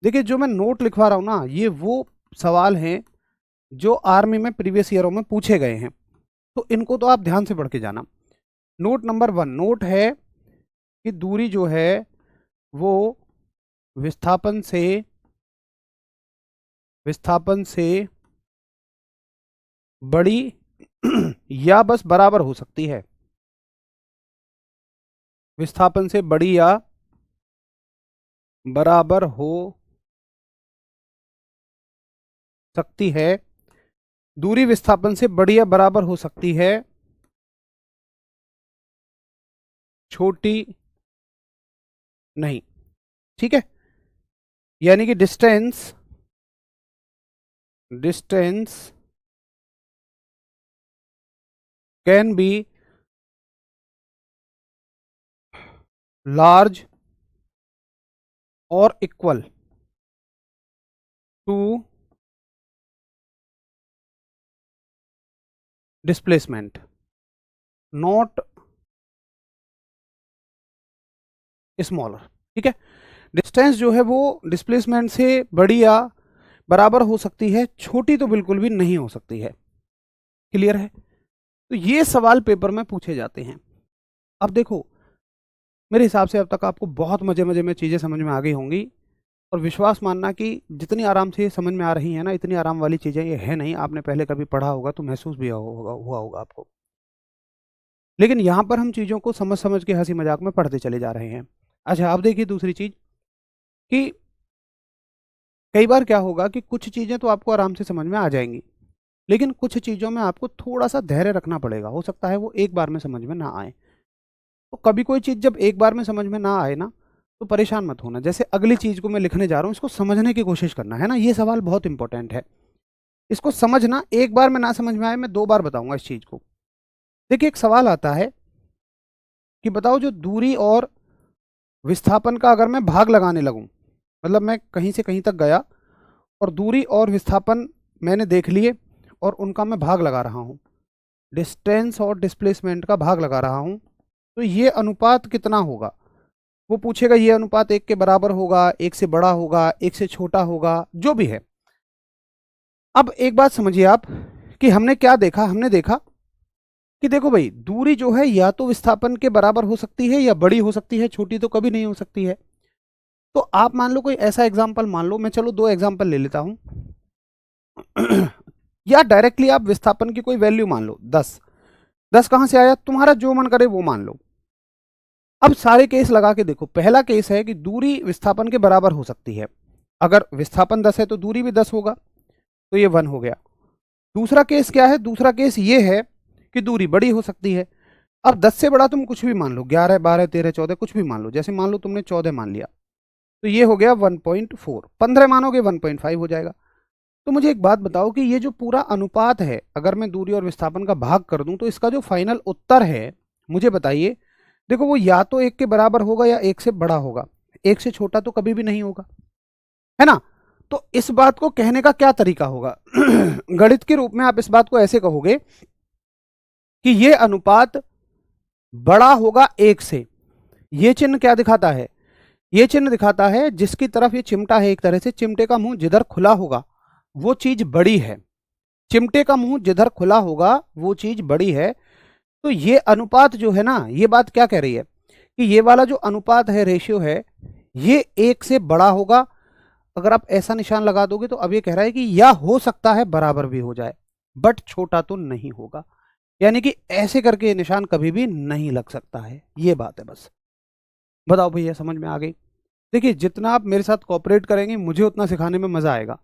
देखिए जो मैं नोट लिखवा रहा हूँ ना, ये वो सवाल हैं जो आर्मी में प्रीवियस ईयरों में पूछे गए हैं, तो इनको तो आप ध्यान से पढ़ के जाना। नोट नंबर 1 नोट है कि दूरी जो है वो विस्थापन से बड़ी या बस बराबर हो सकती है, विस्थापन से बड़ी या बराबर हो सकती है। दूरी विस्थापन से बड़ी या बराबर हो सकती है, छोटी नहीं। ठीक है, यानी कि डिस्टेंस कैन बी लार्ज और equal to displacement, not smaller. ठीक है, डिस्टेंस जो है वो डिस्प्लेसमेंट से बड़ी या बराबर हो सकती है, छोटी तो बिल्कुल भी नहीं हो सकती है। क्लियर है? तो ये सवाल पेपर में पूछे जाते हैं। अब देखो मेरे हिसाब से अब तक आपको बहुत मजे मजे में चीज़ें समझ में आ गई होंगी, और विश्वास मानना कि जितनी आराम से ये समझ में आ रही है ना, इतनी आराम वाली चीज़ें ये है नहीं। आपने पहले कभी पढ़ा होगा तो महसूस भी हुआ होगा आपको, लेकिन यहाँ पर हम चीज़ों को समझ समझ के हंसी मजाक में पढ़ते चले जा रहे हैं। अच्छा अब देखिए दूसरी चीज़ कि कई बार क्या होगा कि कुछ चीज़ें तो आपको आराम से समझ में आ जाएंगी, लेकिन कुछ चीज़ों में आपको थोड़ा सा धैर्य रखना पड़ेगा, हो सकता है वो एक बार में समझ में ना आए। तो कभी कोई चीज़ जब एक बार में समझ में ना आए ना, तो परेशान मत होना। जैसे अगली चीज़ को मैं लिखने जा रहा हूँ, इसको समझने की कोशिश करना है ना, ये सवाल बहुत इंपॉर्टेंट है। इसको समझना, एक बार में ना समझ में आए, मैं 2 बार बताऊंगा इस चीज़ को। देखिए एक सवाल आता है कि बताओ जो दूरी और विस्थापन का अगर मैं भाग लगाने लगूं, मतलब मैं कहीं से कहीं तक गया और दूरी और विस्थापन मैंने देख लिए और उनका मैं भाग लगा रहा हूँ, डिस्टेंस और डिस्प्लेसमेंट का भाग लगा रहा हूँ, तो ये अनुपात कितना होगा? वो पूछेगा ये अनुपात 1 के बराबर होगा, 1 से बड़ा होगा, 1 से छोटा होगा, जो भी है। अब एक बात समझिए आप कि हमने क्या देखा, हमने देखा कि देखो भाई दूरी जो है या तो विस्थापन के बराबर हो सकती है या बड़ी हो सकती है, छोटी तो कभी नहीं हो सकती है। तो आप मान लो कोई ऐसा एग्जाम्पल मान लो, मैं चलो 2 एग्जाम्पल ले लेता हूं या डायरेक्टली आप विस्थापन की कोई वैल्यू मान लो 10। 10 कहां से आया, तुम्हारा जो मन करे वो मान लो। अब सारे केस लगा के देखो, पहला केस है कि दूरी विस्थापन के बराबर हो सकती है, अगर विस्थापन 10 है तो दूरी भी 10 होगा, तो ये 1 हो गया। दूसरा केस क्या है, दूसरा केस ये है कि दूरी बड़ी हो सकती है। अब 10 से बड़ा तुम कुछ भी मान लो, 11 12 13 14 कुछ भी मान लो, जैसे मान लो तुमने 14 मान लिया, तो ये हो गया 1.4, 15 मानोगे 1.5 हो जाएगा। तो मुझे एक बात बताओ कि ये जो पूरा अनुपात है, अगर मैं दूरी और विस्थापन का भाग कर दूं तो इसका जो फाइनल उत्तर है, मुझे बताइए देखो वो या तो 1 के बराबर होगा या 1 से बड़ा होगा, 1 से छोटा तो कभी भी नहीं होगा, है ना। तो इस बात को कहने का क्या तरीका होगा गणित के रूप में आप इस बात को ऐसे कहोगे कि ये अनुपात बड़ा होगा 1 से। ये चिन्ह क्या दिखाता है, ये चिन्ह दिखाता है जिसकी तरफ ये चिमटा है, एक तरह से चिमटे का मुंह जिधर खुला होगा वो चीज बड़ी है, चिमटे का मुंह जिधर खुला होगा वो चीज बड़ी है। तो ये अनुपात जो है ना, ये बात क्या कह रही है कि ये वाला जो अनुपात है, रेशियो है, ये 1 से बड़ा होगा। अगर आप ऐसा निशान लगा दोगे तो अब ये कह रहा है कि या हो सकता है बराबर भी हो जाए, बट छोटा तो नहीं होगा, यानी कि ऐसे करके ये निशान कभी भी नहीं लग सकता है। ये बात है बस। बताओ भैया समझ में आ गई। देखिए जितना आप मेरे साथ कोऑपरेट करेंगे मुझे उतना सिखाने में मजा आएगा।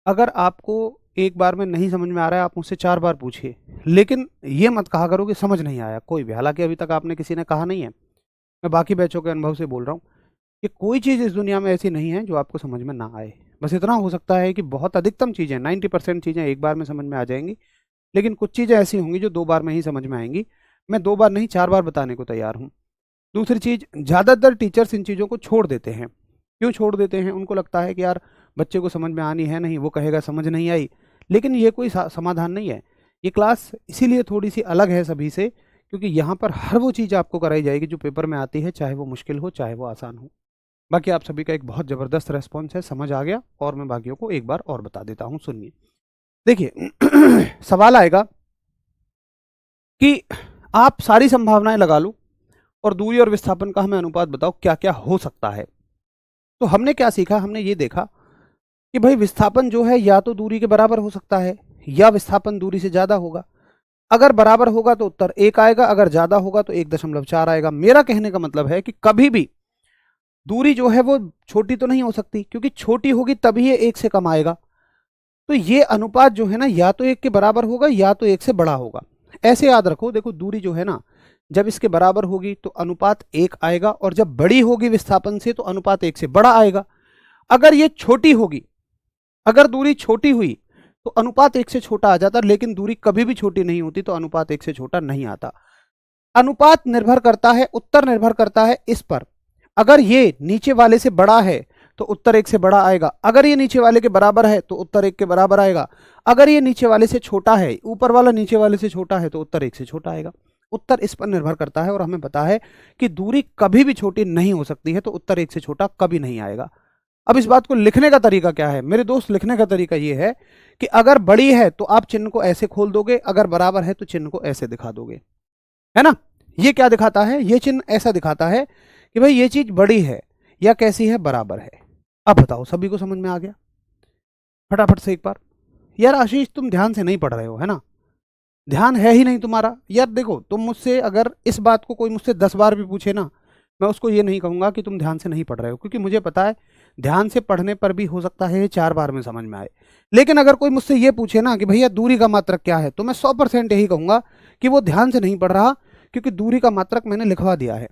अगर आपको एक बार में नहीं समझ में आ रहा है आप मुझसे 4 बार पूछिए, लेकिन ये मत कहा करो कि समझ नहीं आया कोई भी। हालांकि अभी तक आपने किसी ने कहा नहीं है, मैं बाकी बैचों के अनुभव से बोल रहा हूँ कि कोई चीज़ इस दुनिया में ऐसी नहीं है जो आपको समझ में ना आए। बस इतना हो सकता है कि बहुत अधिकतम चीज़ें, 90% चीज़ें एक बार में समझ में आ जाएंगी, लेकिन कुछ चीज़ें ऐसी होंगी जो 2 बार में ही समझ में आएंगी। मैं 2 बार नहीं 4 बार बताने को तैयार हूँ। दूसरी चीज़, ज़्यादातर टीचर्स इन चीज़ों को छोड़ देते हैं। क्यों छोड़ देते हैं? उनको लगता है कि यार बच्चे को समझ में आनी है नहीं, वो कहेगा समझ नहीं आई। लेकिन ये कोई समाधान नहीं है। ये क्लास इसीलिए थोड़ी सी अलग है सभी से, क्योंकि यहाँ पर हर वो चीज़ आपको कराई जाएगी जो पेपर में आती है, चाहे वो मुश्किल हो चाहे वो आसान हो। बाकी आप सभी का एक बहुत ज़बरदस्त रेस्पॉन्स है, समझ आ गया। और मैं बाकियों को एक बार और बता देता हूँ, सुनिए। देखिए सवाल आएगा कि आप सारी संभावनाएं लगा लो और दूरी और विस्थापन का हमें अनुपात बताओ क्या क्या हो सकता है। तो हमने क्या सीखा, हमने ये देखा कि भाई विस्थापन जो है या तो दूरी के बराबर हो सकता है या विस्थापन दूरी से ज्यादा होगा। अगर बराबर होगा तो उत्तर 1 आएगा, अगर ज्यादा होगा तो 1.4 आएगा। मेरा कहने का मतलब है कि कभी भी दूरी जो है वो छोटी तो नहीं हो सकती, क्योंकि छोटी होगी तभी ये 1 से कम आएगा। तो ये अनुपात जो है ना, या तो 1 के बराबर होगा या तो 1 से बड़ा होगा। ऐसे याद रखो। देखो दूरी जो है ना, जब इसके बराबर होगी तो अनुपात 1 आएगा, और जब बड़ी होगी विस्थापन से तो अनुपात 1 से बड़ा आएगा। अगर ये छोटी होगी, अगर दूरी छोटी हुई तो अनुपात 1 से छोटा आ जाता, लेकिन दूरी कभी भी छोटी नहीं होती तो अनुपात 1 से छोटा नहीं आता। अनुपात निर्भर करता है, उत्तर निर्भर करता है इस पर। अगर ये नीचे वाले से बड़ा है तो उत्तर 1 से बड़ा आएगा, अगर ये नीचे वाले के बराबर है तो उत्तर 1 के बराबर आएगा, अगर ये नीचे वाले से छोटा है, ऊपर वाला नीचे वाले से छोटा है तो उत्तर 1 से छोटा आएगा। उत्तर इस पर निर्भर करता है, और हमें पता है कि दूरी कभी भी छोटी नहीं हो सकती है, तो उत्तर 1 से छोटा कभी नहीं आएगा। अब इस बात को लिखने का तरीका क्या है मेरे दोस्त? लिखने का तरीका ये है कि अगर बड़ी है तो आप चिन्ह को ऐसे खोल दोगे, अगर बराबर है तो चिन्ह को ऐसे दिखा दोगे, है ना। ये क्या दिखाता है? ये चिन्ह ऐसा दिखाता है कि भाई ये चीज बड़ी है या कैसी है, बराबर है। अब बताओ सभी को समझ में आ गया? फटाफट से एक बार। यार आशीष तुम ध्यान से नहीं पढ़ रहे हो, है ना, ध्यान है ही नहीं तुम्हारा। यार देखो, तुम मुझसे अगर इस बात को कोई मुझसे 10 बार भी पूछे ना, मैं उसको ये नहीं कहूंगा कि तुम ध्यान से नहीं पढ़ रहे हो, क्योंकि मुझे पता है ध्यान से पढ़ने पर भी हो सकता है 4 बार में समझ में आए। लेकिन अगर कोई मुझसे ये पूछे ना कि भैया दूरी का मात्रक क्या है, तो मैं 100% यही कहूंगा कि वो ध्यान से नहीं पढ़ रहा, क्योंकि दूरी का मात्रक मैंने लिखवा दिया है।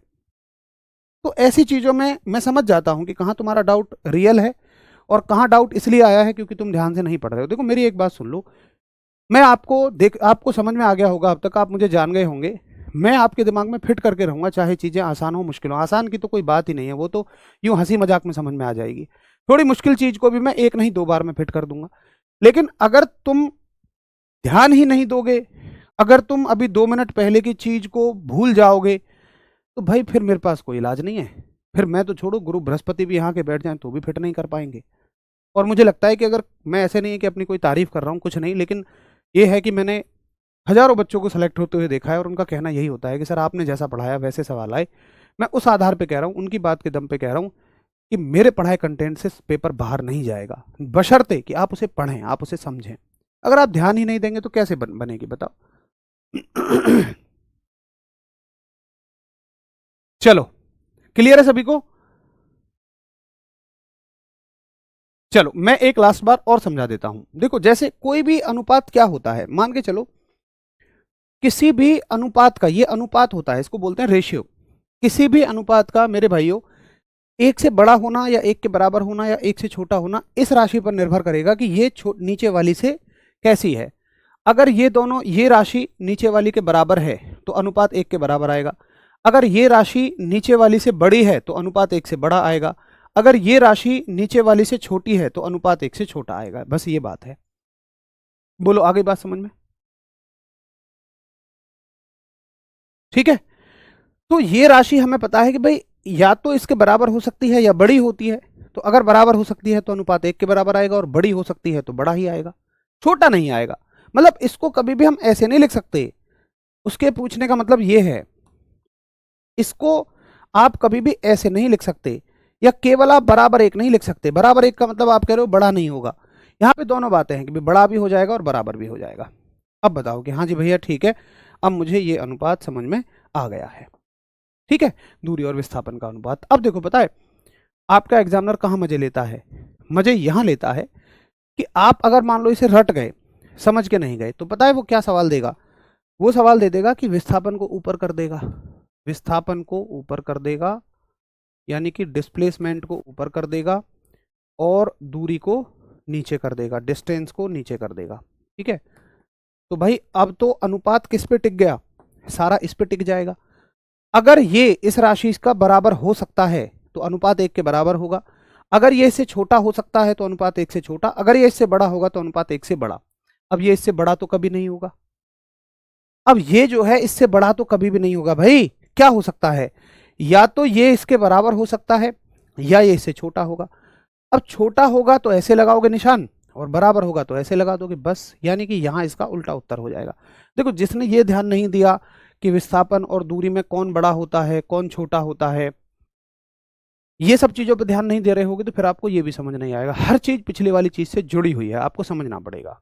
तो ऐसी चीज़ों में मैं समझ जाता हूं कि कहाँ तुम्हारा डाउट रियल है और कहाँ डाउट इसलिए आया है क्योंकि तुम ध्यान से नहीं पढ़ रहे हो। देखो मेरी एक बात सुन लो, मैं आपको समझ में आ गया होगा, अब तक आप मुझे जान गए होंगे। मैं आपके दिमाग में फिट करके रहूंगा, चाहे चीज़ें आसान हो मुश्किल हो। आसान की तो कोई बात ही नहीं है, वो तो यूं हंसी मजाक में समझ में आ जाएगी। थोड़ी मुश्किल चीज़ को भी मैं 1 नहीं 2 बार में फिट कर दूंगा। लेकिन अगर तुम ध्यान ही नहीं दोगे, अगर तुम अभी 2 मिनट पहले की चीज़ को भूल जाओगे, तो भाई फिर मेरे पास कोई इलाज नहीं है। फिर मैं तो छोड़ो, गुरु बृहस्पति भी यहाँ के बैठ जाएं तो भी फिट नहीं कर पाएंगे। और मुझे लगता है कि अगर मैं, ऐसे नहीं है कि अपनी कोई तारीफ कर रहा हूँ, कुछ नहीं, लेकिन ये है कि मैंने हजारों बच्चों को सेलेक्ट होते हुए देखा है और उनका कहना यही होता है कि सर आपने जैसा पढ़ाया वैसे सवाल आए। मैं उस आधार पे कह रहा हूँ, उनकी बात के दम पे कह रहा हूँ कि मेरे पढ़ाए कंटेंट से पेपर बाहर नहीं जाएगा, बशर्ते कि आप उसे पढ़ें, आप उसे समझें। अगर आप ध्यान ही नहीं देंगे तो कैसे बनेगी बताओ? चलो क्लियर है सभी को? चलो मैं एक लास्ट बार और समझा देता हूं। देखो जैसे कोई भी अनुपात क्या होता है, मान के चलो किसी भी अनुपात का, ये अनुपात होता है, इसको बोलते हैं रेशियो। किसी भी अनुपात का मेरे भाइयों 1 से बड़ा होना या 1 के बराबर होना या 1 से छोटा होना इस राशि पर निर्भर करेगा कि ये नीचे वाली से कैसी है। अगर ये दोनों, ये राशि नीचे वाली के बराबर है तो अनुपात 1 के बराबर आएगा। अगर ये राशि नीचे वाली से बड़ी है तो अनुपात 1 से बड़ा आएगा, अगर ये राशि नीचे वाली से छोटी है तो अनुपात 1 से छोटा आएगा। बस ये बात है। बोलो आगे बात समझ में? ठीक है। तो ये राशि हमें पता है कि भाई या तो इसके बराबर हो सकती है या बड़ी होती है। तो अगर बराबर हो सकती है तो अनुपात 1 के बराबर आएगा, और बड़ी हो सकती है तो बड़ा ही आएगा, छोटा नहीं आएगा। मतलब इसको कभी भी हम ऐसे नहीं लिख सकते। उसके पूछने का मतलब ये है, इसको आप कभी भी ऐसे नहीं लिख सकते, या केवल आप बराबर 1 नहीं लिख सकते। बराबर 1 का मतलब आप कह रहे हो बड़ा नहीं होगा। यहाँ पे दोनों बातें हैं कि भाई बड़ा भी हो जाएगा और बराबर भी हो जाएगा। अब बताओ कि हाँ जी भैया ठीक है, अब मुझे ये अनुपात समझ में आ गया है। ठीक है, दूरी और विस्थापन का अनुपात। अब देखो पता है आपका एग्जामिनर कहाँ मजे लेता है? मजे यहाँ लेता है कि आप अगर मान लो इसे रट गए, समझ के नहीं गए, तो पता है वो क्या सवाल देगा? वो सवाल दे देगा कि विस्थापन को ऊपर कर देगा, विस्थापन को ऊपर कर देगा, यानी कि डिस्प्लेसमेंट को ऊपर कर देगा, और दूरी को नीचे कर देगा, डिस्टेंस को नीचे कर देगा। ठीक है, तो भाई अब तो अनुपात किस पे टिक गया? सारा इस पे टिक जाएगा। अगर ये इस राशि का बराबर हो सकता है तो अनुपात 1 के बराबर होगा, अगर ये इससे छोटा हो सकता है तो अनुपात 1 से छोटा, अगर ये इससे बड़ा होगा तो अनुपात 1 से बड़ा। अब ये इससे बड़ा तो कभी नहीं होगा। अब ये जो है इससे बड़ा तो कभी भी नहीं होगा भाई। क्या हो सकता है? या तो ये इसके बराबर हो सकता है, या ये इससे छोटा होगा। अब छोटा होगा तो ऐसे लगाओगे निशान, और बराबर होगा तो ऐसे लगा दोगे, बस। यानी कि यहां इसका उल्टा उत्तर हो जाएगा। देखो जिसने ये ध्यान नहीं दिया कि विस्थापन और दूरी में कौन बड़ा होता है कौन छोटा होता है, ये सब चीजों पर ध्यान नहीं दे रहे होगे, तो फिर आपको ये भी समझ नहीं आएगा। हर चीज पिछले वाली चीज से जुड़ी हुई है, आपको समझना पड़ेगा।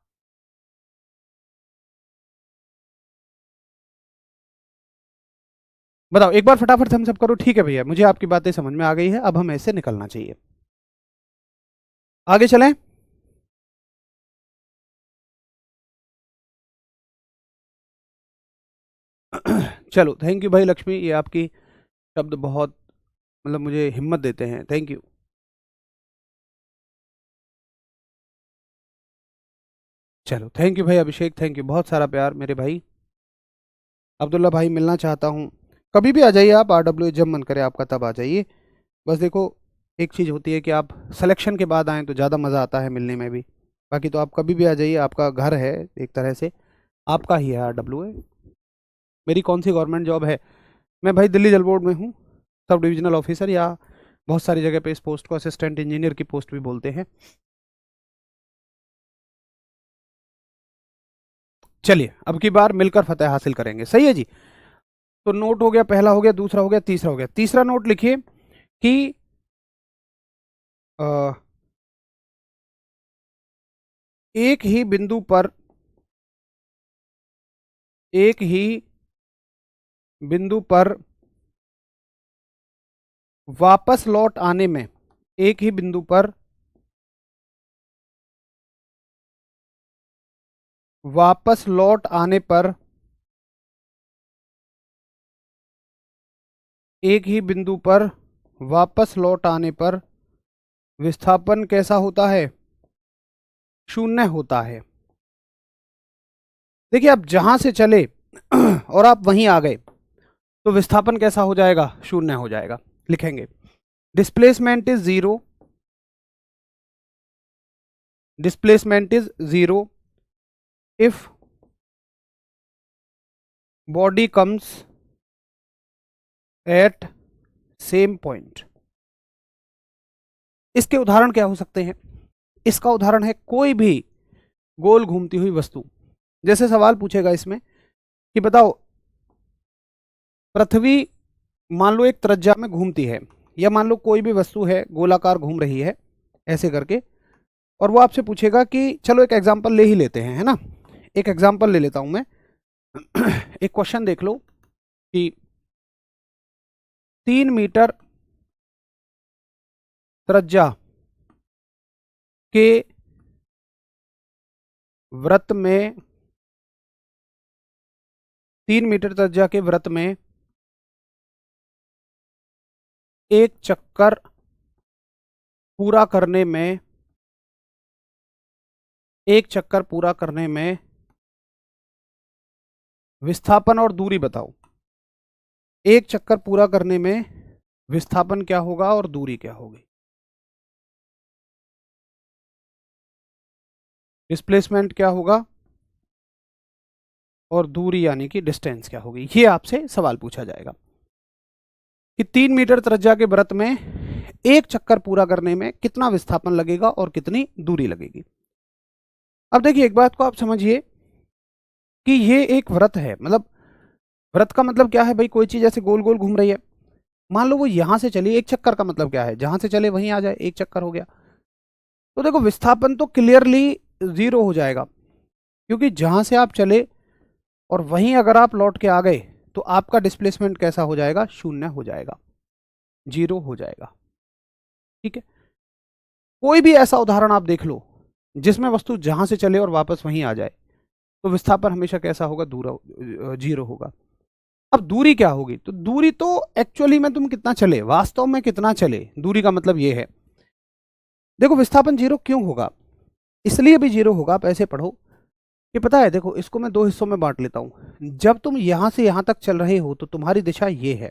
बताओ एक बार फटाफट थम्स अप करो। ठीक है भैया, मुझे आपकी बातें समझ में आ गई है, अब हमें ऐसे निकलना चाहिए। आगे चलें। चलो थैंक यू भाई लक्ष्मी, ये आपकी शब्द बहुत मतलब मुझे हिम्मत देते हैं, थैंक यू। चलो थैंक यू भाई अभिषेक, थैंक यू, बहुत सारा प्यार मेरे भाई। अब्दुल्ला भाई मिलना चाहता हूँ, कभी भी आ जाइए आप, RW जब मन करे आपका तब आ जाइए। बस देखो एक चीज़ होती है कि आप सिलेक्शन के बाद आएँ तो ज़्यादा मज़ा आता है मिलने में भी। बाकी तो आप कभी भी आ जाइए, आपका घर है एक तरह से, आपका ही है RWA। मेरी कौन सी गवर्नमेंट जॉब है? मैं भाई दिल्ली जल बोर्ड में हूँ, सब डिविजनल ऑफिसर, या बहुत सारी जगह पे इस पोस्ट को असिस्टेंट इंजीनियर की पोस्ट भी बोलते हैं। चलिए अब की बार मिलकर फतेह हासिल करेंगे, सही है जी। तो नोट हो गया, पहला हो गया, दूसरा हो गया, तीसरा हो गया। तीसरा नोट लिखिए कि अ, एक ही बिंदु पर, एक ही बिंदु पर वापस लौट आने में, एक ही बिंदु पर वापस लौट आने पर, एक ही बिंदु पर वापस लौट आने पर विस्थापन कैसा होता है? शून्य होता है। देखिए अब जहां से चले और आप वहीं आ गए तो विस्थापन कैसा हो जाएगा? शून्य हो जाएगा। लिखेंगे displacement is zero, displacement is zero if body comes at same point. इसके उदाहरण क्या हो सकते हैं? इसका उदाहरण है कोई भी गोल घूमती हुई वस्तु। जैसे सवाल पूछेगा इसमें कि बताओ पृथ्वी मान लो एक त्रिज्या में घूमती है, या मान लो कोई भी वस्तु है गोलाकार घूम रही है ऐसे करके, और वो आपसे पूछेगा कि चलो एक एग्जांपल ले ही लेते हैं, है ना। एक एग्जांपल ले लेता हूं मैं। एक क्वेश्चन देख लो कि 3 मीटर त्रिज्या के वृत्त में, 3 मीटर त्रिज्या के वृत्त में एक चक्कर पूरा करने में, एक चक्कर पूरा करने में विस्थापन और दूरी बताओ। एक चक्कर पूरा करने में विस्थापन क्या होगा और दूरी क्या होगी? डिस्प्लेसमेंट क्या होगा और दूरी यानी कि डिस्टेंस क्या होगी? ये आपसे सवाल पूछा जाएगा कि 3 मीटर त्रिज्या के वृत्त में एक चक्कर पूरा करने में कितना विस्थापन लगेगा और कितनी दूरी लगेगी। अब देखिए एक बात को आप समझिए कि ये एक वृत्त है, मतलब वृत्त का मतलब क्या है भाई? कोई चीज ऐसे गोल गोल घूम रही है, मान लो वो यहां से चली, एक चक्कर का मतलब क्या है? जहां से चले वहीं आ जाए, एक चक्कर हो गया। तो देखो विस्थापन तो क्लियरली जीरो हो जाएगा, क्योंकि जहां से आप चले और वहीं अगर आप लौट के आ गए तो आपका डिस्प्लेसमेंट कैसा हो जाएगा? शून्य हो जाएगा, जीरो हो जाएगा। ठीक है, कोई भी ऐसा उदाहरण आप देख लो जिसमें वस्तु जहां से चले और वापस वहीं आ जाए, तो विस्थापन हमेशा कैसा होगा? जीरो होगा। अब दूरी क्या होगी? तो दूरी तो एक्चुअली में तुम कितना चले, वास्तव में कितना चले, दूरी का मतलब ये है। देखो विस्थापन जीरो क्यों होगा? इसलिए भी जीरो होगा, आप ऐसे पढ़ो कि पता है, देखो इसको मैं दो हिस्सों में बांट लेता हूं। जब तुम यहां से यहां तक चल रहे हो तो तुम्हारी दिशा ये है,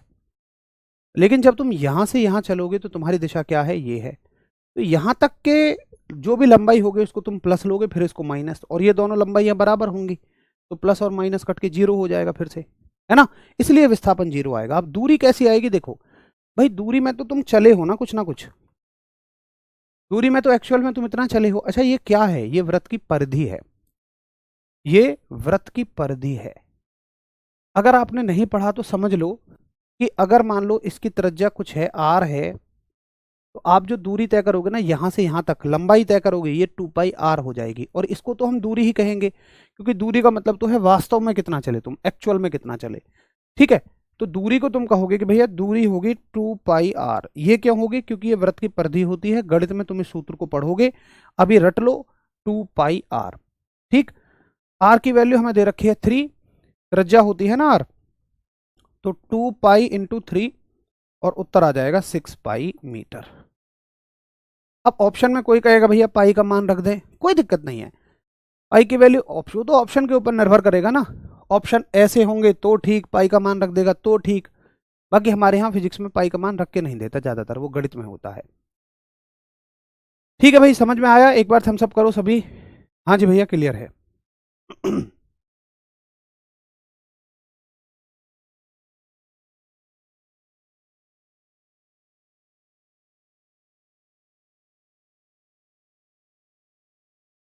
लेकिन जब तुम यहां से यहां चलोगे तो तुम्हारी दिशा क्या है? ये है। तो यहां तक के जो भी लंबाई होगी उसको तुम प्लस लोगे, फिर इसको माइनस, और ये दोनों लंबाइयां बराबर होंगी, तो प्लस और माइनस कट के जीरो हो जाएगा फिर से, है ना? इसलिए विस्थापन जीरो आएगा। अब दूरी कैसी आएगी? देखो भाई, दूरी में तो तुम चले हो ना कुछ, दूरी में तो एक्चुअल में तुम इतना चले हो। अच्छा ये क्या है? ये वृत्त की परिधि है, ये वृत्त की परिधि है। अगर आपने नहीं पढ़ा तो समझ लो कि अगर मान लो इसकी त्रिज्या कुछ है, आर है, तो आप जो दूरी तय करोगे ना यहां से यहां तक, लंबाई तय करोगे, ये 2 पाई आर हो जाएगी। और इसको तो हम दूरी ही कहेंगे, क्योंकि दूरी का मतलब तो है वास्तव में कितना चले तुम, एक्चुअल में कितना चले। ठीक है, तो दूरी को तुम कहोगे कि भैया दूरी होगी 2 पाई आर। ये क्यों होगी? क्योंकि ये वृत्त की परिधि होती है। गणित में तुम इस सूत्र को पढ़ोगे, अभी रट लो, 2 पाई आर। ठीक, आर की वैल्यू हमें दे रखी है 3, त्रिज्या होती है ना आर, तो 2 पाई × 3, और उत्तर आ जाएगा 6 पाई मीटर। अब ऑप्शन में कोई कहेगा भैया पाई का मान रख दे, कोई दिक्कत नहीं है। पाई की वैल्यू ऑप्शन तो ऑप्शन के ऊपर निर्भर करेगा ना, ऑप्शन ऐसे होंगे तो ठीक, पाई का मान रख देगा तो ठीक। बाकी हमारे यहाँ फिजिक्स में पाई का मान रख के नहीं देता ज्यादातर, वो गणित में होता है। ठीक है भाई, समझ में आया? एक बार थम्स अप करो सभी। हाँ जी भैया, क्लियर है।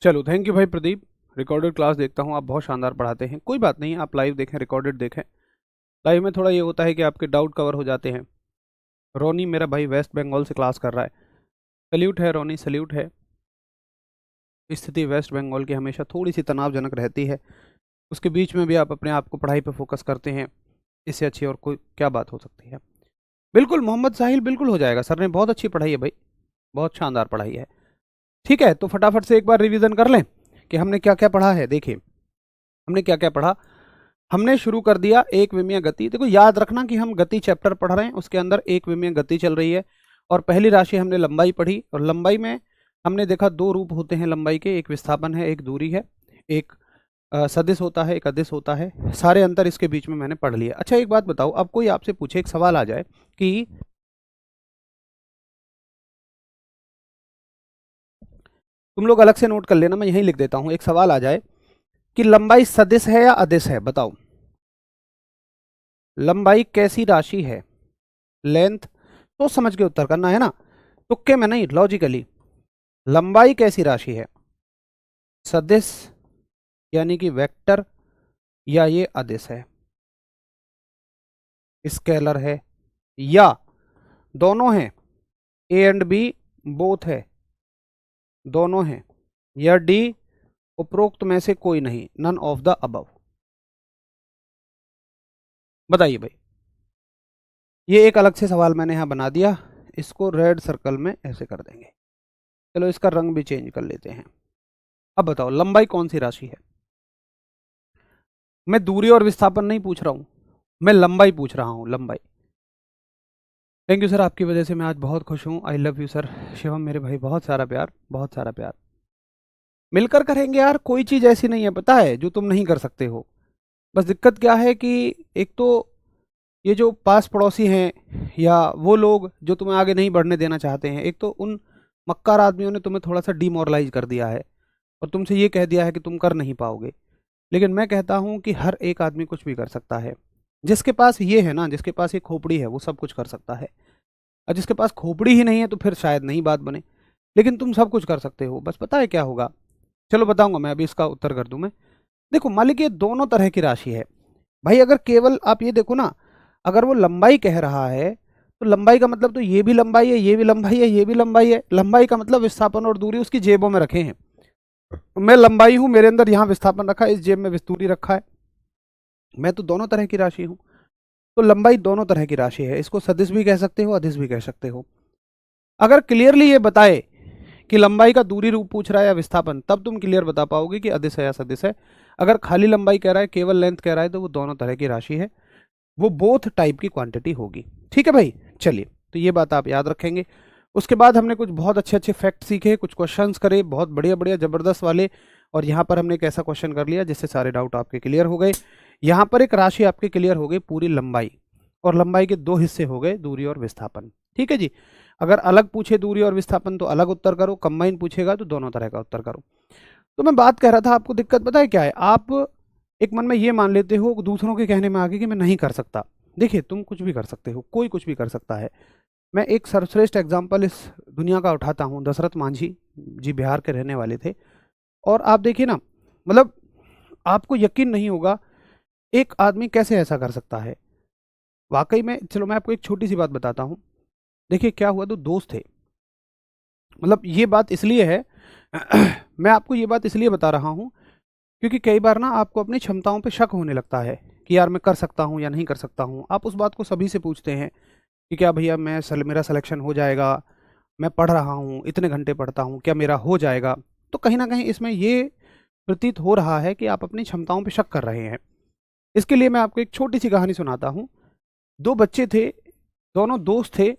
चलो थैंक यू भाई प्रदीप। रिकॉर्डेड क्लास देखता हूँ, आप बहुत शानदार पढ़ाते हैं। कोई बात नहीं, आप लाइव देखें, रिकॉर्डेड देखें। लाइव में थोड़ा ये होता है कि आपके डाउट कवर हो जाते हैं। रोनी मेरा भाई वेस्ट बंगाल से क्लास कर रहा है, सल्यूट है रोनी, सल्यूट है। स्थिति वेस्ट बंगाल की हमेशा थोड़ी सी तनावजनक रहती है, उसके बीच में भी आप अपने आप को पढ़ाई पर फोकस करते हैं, इससे अच्छी और कोई क्या बात हो सकती है? बिल्कुल मोहम्मद साहिल, बिल्कुल हो जाएगा, सर ने बहुत अच्छी पढ़ाई है भाई, बहुत शानदार पढ़ाई है। ठीक है, तो फटाफट से एक बार रिवीजन कर लें कि हमने क्या क्या पढ़ा है। देखिए हमने क्या क्या पढ़ा। हमने शुरू कर दिया एक विमीय गति। देखो याद रखना कि हम गति चैप्टर पढ़ रहे हैं, उसके अंदर एक विमीय गति चल रही है, और पहली राशि हमने लंबाई पढ़ी, और लंबाई में हमने देखा दो रूप होते हैं लंबाई के, एक विस्थापन है, एक दूरी है, एक सदिश होता है, एक अदिश होता है। सारे अंतर इसके बीच में मैंने पढ़ लिया। अच्छा एक बात बताओ, अब कोई आपसे पूछे, एक सवाल आ जाए कि तुम लोग अलग से नोट कर लेना, मैं यहीं लिख देता हूं, एक सवाल आ जाए कि लंबाई सदिश है या अदिश है, बताओ। लंबाई कैसी राशि है? लेंथ, तो समझ के उत्तर करना है ना, तुक्के में नहीं, लॉजिकली। लंबाई कैसी राशि है? सदिश यानी कि वेक्टर, या ये अदिश है, स्केलर है, या दोनों हैं, ए एंड बी बोथ है, दोनों हैं, या डी उपरोक्त में से कोई नहीं, नन ऑफ द अबव। बताइए भाई। ये एक अलग से सवाल मैंने यहां बना दिया, इसको रेड सर्कल में ऐसे कर देंगे। चलो इसका रंग भी चेंज कर लेते हैं। अब बताओ लंबाई कौन सी राशि है? मैं दूरी और विस्थापन नहीं पूछ रहा हूं, मैं लंबाई पूछ रहा हूं, लंबाई। थैंक यू सर, आपकी वजह से मैं आज बहुत खुश हूं। I love you sir. Shivam मेरे भाई, बहुत सारा प्यार, बहुत सारा प्यार। मिलकर करेंगे यार, कोई चीज़ ऐसी नहीं है पता है जो तुम नहीं कर सकते हो। बस दिक्कत क्या है कि एक तो ये जो पास पड़ोसी हैं या वो लोग जो तुम्हें आगे नहीं बढ़ने देना चाहते हैं, एक तो उन मक्कार आदमियों ने तुम्हें थोड़ा सा डिमोरलाइज कर दिया है और तुमसे ये कह दिया है कि तुम कर नहीं पाओगे। लेकिन मैं कहता हूँ कि हर एक आदमी कुछ भी कर सकता है। जिसके पास ये है ना, जिसके पास ये खोपड़ी है, वो सब कुछ कर सकता है। और जिसके पास खोपड़ी ही नहीं है तो फिर शायद नहीं बात बने। लेकिन तुम सब कुछ कर सकते हो। बस पता है क्या होगा, चलो बताऊंगा मैं, अभी इसका उत्तर कर दूं मैं। देखो मालिक, ये दोनों तरह की राशि है भाई। अगर केवल आप ये देखो ना, अगर वो लंबाई कह रहा है तो लंबाई का मतलब तो ये भी लंबाई है, ये भी लंबाई है, ये भी लंबाई है। लंबाई का मतलब विस्थापन और दूरी उसकी जेबों में रखे हैं। मैं लंबाई हूं, मेरे अंदर यहाँ विस्थापन रखा है, इस जेब में दूरी रखा है। मैं तो दोनों तरह की राशि हूं। तो लंबाई दोनों तरह की राशि है। इसको सदिश भी कह सकते हो, अदिश भी कह सकते हो। अगर क्लियरली ये बताए कि लंबाई का दूरी रूप पूछ रहा है या विस्थापन, तब तुम क्लियर बता पाओगे कि अदिश है या सदिश है। अगर खाली लंबाई कह रहा है, केवल लेंथ कह रहा है, तो वो दोनों तरह की राशि है, वो बोथ टाइप की क्वांटिटी होगी। ठीक है भाई, चलिए, तो ये बात आप याद रखेंगे। उसके बाद हमने कुछ बहुत अच्छे अच्छे फैक्ट सीखे, कुछ क्वेश्चंस करे बहुत बढ़िया बढ़िया जबरदस्त वाले। और यहाँ पर हमने एक ऐसा क्वेश्चन कर लिया जिससे सारे डाउट आपके क्लियर हो गए। यहाँ पर एक राशि आपकी क्लियर हो गई, पूरी लंबाई, और लंबाई के दो हिस्से हो गए, दूरी और विस्थापन। ठीक है जी। अगर अलग पूछे दूरी और विस्थापन तो अलग उत्तर करो, कंबाइन पूछेगा तो दोनों तरह का उत्तर करो। तो मैं बात कह रहा था, आपको दिक्कत पता है क्या है, आप एक मन में ये मान लेते हो दूसरों के कहने में आगे कि मैं नहीं कर सकता। देखिए, तुम कुछ भी कर सकते हो, कोई कुछ भी कर सकता है। मैं एक सर्वश्रेष्ठ एग्जाम्पल इस दुनिया का उठाता हूँ, दशरथ मांझी जी बिहार के रहने वाले थे। और आप देखिए ना, मतलब आपको यकीन नहीं होगा एक आदमी कैसे ऐसा कर सकता है वाकई में। चलो मैं आपको एक छोटी सी बात बताता हूँ। देखिए क्या हुआ, तो दोस्त थे, मतलब ये बात इसलिए है मैं आपको ये बात इसलिए बता रहा हूँ क्योंकि कई बार ना आपको अपनी क्षमताओं पे शक होने लगता है कि यार मैं कर सकता हूँ या नहीं कर सकता हूँ। आप उस बात को सभी से पूछते हैं कि क्या भैया मेरा सिलेक्शन हो जाएगा, मैं पढ़ रहा हूँ, इतने घंटे पढ़ता हूँ, क्या मेरा हो जाएगा। तो कहीं ना कहीं इसमें ये प्रतीत हो रहा है कि आप अपनी क्षमताओं पे शक कर रहे हैं। इसके लिए मैं आपको एक छोटी सी कहानी सुनाता हूँ। दो बच्चे थे, दोनों दोस्त थे।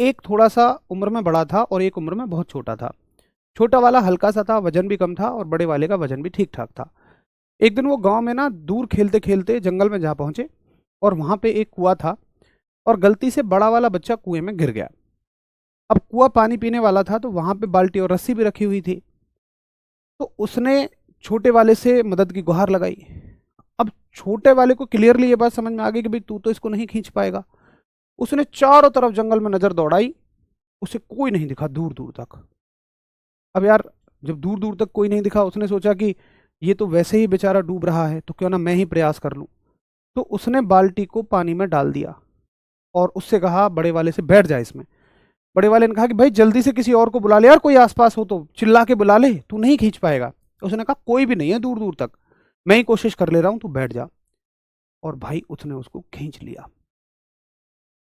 एक थोड़ा सा उम्र में बड़ा था और एक उम्र में बहुत छोटा था। छोटा वाला हल्का सा था, वजन भी कम था, और बड़े वाले का वजन भी ठीक ठाक था। एक दिन वो गांव में ना दूर खेलते खेलते जंगल में जा पहुंचे, और वहां पे एक कुआं था, और गलती से बड़ा वाला बच्चा कुएं में गिर गया। अब कुआं पानी पीने वाला था, तो वहां पे बाल्टी और रस्सी भी रखी हुई थी। तो उसने छोटे वाले से मदद की गुहार लगाई। अब छोटे वाले को क्लियरली ये बात समझ में आ गई कि भाई तू तो इसको नहीं खींच पाएगा। उसने चारों तरफ जंगल में नजर दौड़ाई, उसे कोई नहीं दिखा दूर दूर तक। अब यार, जब दूर दूर तक कोई नहीं दिखा, उसने सोचा कि ये तो वैसे ही बेचारा डूब रहा है, तो क्यों ना मैं ही प्रयास कर लूं। तो उसने बाल्टी को पानी में डाल दिया और उससे कहा बड़े वाले से, बैठ जा इसमें। बड़े वाले ने कहा कि भाई जल्दी से किसी और को बुला ले यार, कोई आसपास हो तो चिल्ला के बुला ले, तू नहीं खींच पाएगा। उसने कहा कोई भी नहीं है दूर दूर तक, मैं ही कोशिश कर ले रहा हूं, तू बैठ जा। और भाई उसने उसको खींच लिया।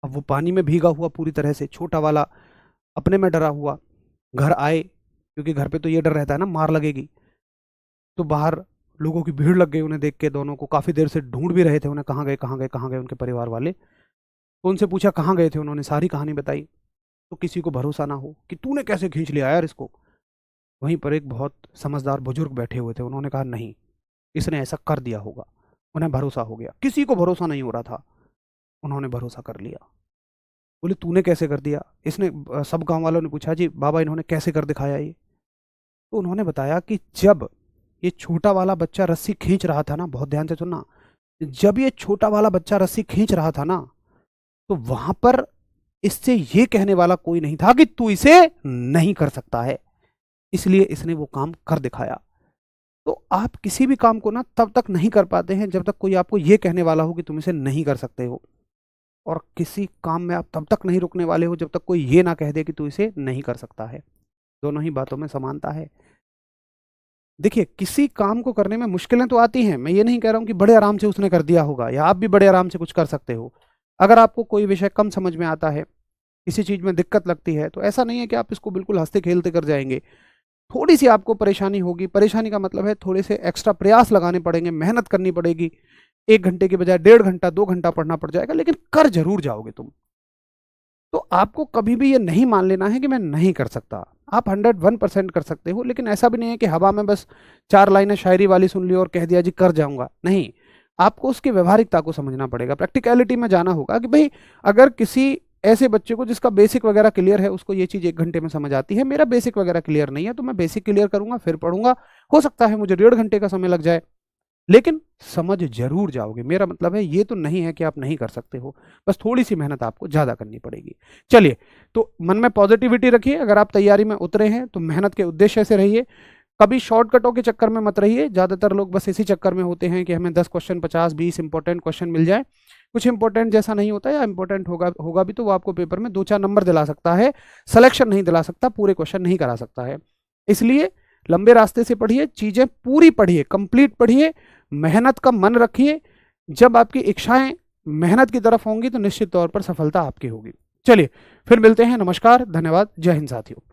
अब वो पानी में भीगा हुआ पूरी तरह से, छोटा वाला अपने में डरा हुआ। घर आए, क्योंकि घर पे तो ये डर रहता है ना मार लगेगी। तो बाहर लोगों की भीड़ लग गई उन्हें देख के। दोनों को काफी देर से ढूंढ भी रहे थे, उन्हें कहाँ गए कहाँ गए कहाँ गए उनके परिवार वाले। तो उनसे पूछा कहाँ गए थे, उन्होंने सारी कहानी बताई। तो किसी को भरोसा ना हो कि तूने कैसे खींच लिया यार इसको। वहीं पर एक बहुत समझदार बुजुर्ग बैठे हुए थे, उन्होंने कहा नहीं, इसने ऐसा कर दिया होगा। उन्हें भरोसा हो गया, किसी को भरोसा नहीं हो रहा था, उन्होंने भरोसा कर लिया। बोले तूने कैसे कर दिया। इसने सब गांव वालों ने पूछा जी बाबा इन्होंने कैसे कर दिखाया ये। तो उन्होंने बताया कि जब ये छोटा वाला बच्चा रस्सी खींच रहा था ना, बहुत ध्यान से सुनना, जब ये छोटा वाला बच्चा रस्सी खींच रहा था ना, तो वहां पर इससे ये कहने वाला कोई नहीं था कि तू इसे नहीं कर सकता है, इसलिए इसने वो काम कर दिखाया। तो आप किसी भी काम को ना तब तक नहीं कर पाते हैं जब तक कोई आपको ये कहने वाला हो कि तुम इसे नहीं कर सकते हो, और किसी काम में आप तब तक नहीं रुकने वाले हो जब तक कोई ये ना कह दे कि तू इसे नहीं कर सकता है। दोनों ही बातों में समानता है। देखिए, किसी काम को करने में मुश्किलें तो आती हैं, मैं ये नहीं कह रहा हूं कि बड़े आराम से उसने कर दिया होगा, या आप भी बड़े आराम से कुछ कर सकते हो। अगर आपको कोई विषय कम समझ में आता है, किसी चीज में दिक्कत लगती है, तो ऐसा नहीं है कि आप इसको बिल्कुल हंसते खेलते कर जाएंगे। थोड़ी सी आपको परेशानी होगी। परेशानी का मतलब है थोड़े से एक्स्ट्रा प्रयास लगाने पड़ेंगे, मेहनत करनी पड़ेगी। 1 घंटे के बजाय 1.5 घंटा 2 घंटा पढ़ना पड़ जाएगा, लेकिन कर जरूर जाओगे तुम। तो आपको कभी भी ये नहीं मान लेना है कि मैं नहीं कर सकता। आप 101% कर सकते हो, लेकिन ऐसा भी नहीं है कि हवा में बस 4 लाइनें शायरी वाली सुन ली और कह दिया जी कर जाऊंगा, नहीं। आपको उसकी व्यवहारिकता को समझना पड़ेगा, प्रैक्टिकलिटी में जाना होगा कि भाई अगर किसी ऐसे बच्चे को जिसका बेसिक वगैरह क्लियर है, उसको ये चीज़ 1 घंटे में समझ आती है, मेरा बेसिक वगैरह क्लियर नहीं है, तो मैं बेसिक क्लियर करूंगा फिर पढ़ूंगा, हो सकता है मुझे 1.5 घंटे का समय लग जाए, लेकिन समझ जरूर जाओगे। मेरा मतलब है ये तो नहीं है कि आप नहीं कर सकते हो, बस थोड़ी सी मेहनत आपको ज़्यादा करनी पड़ेगी। चलिए, तो मन में पॉजिटिविटी रखिए, अगर आप तैयारी में उतरे हैं तो मेहनत के उद्देश्य से रहिए, कभी शॉर्टकटों के चक्कर में मत रहिए। ज़्यादातर लोग बस इसी चक्कर में होते हैं कि हमें 10 क्वेश्चन 50-20 इंपॉर्टेंट क्वेश्चन मिल जाए, कुछ इंपॉर्टेंट जैसा नहीं होता, या इंपॉर्टेंट होगा होगा भी तो वो आपको पेपर में 2-4 नंबर दिला सकता है, सिलेक्शन नहीं दिला सकता, पूरे क्वेश्चन नहीं करा सकता है। इसलिए लंबे रास्ते से पढ़िए, चीज़ें पूरी पढ़िए, कंप्लीट पढ़िए, मेहनत का मन रखिए। जब आपकी इच्छाएं मेहनत की तरफ होंगी तो निश्चित तौर पर सफलता आपकी होगी। चलिए, फिर मिलते हैं। नमस्कार, धन्यवाद, जय हिंद साथियों।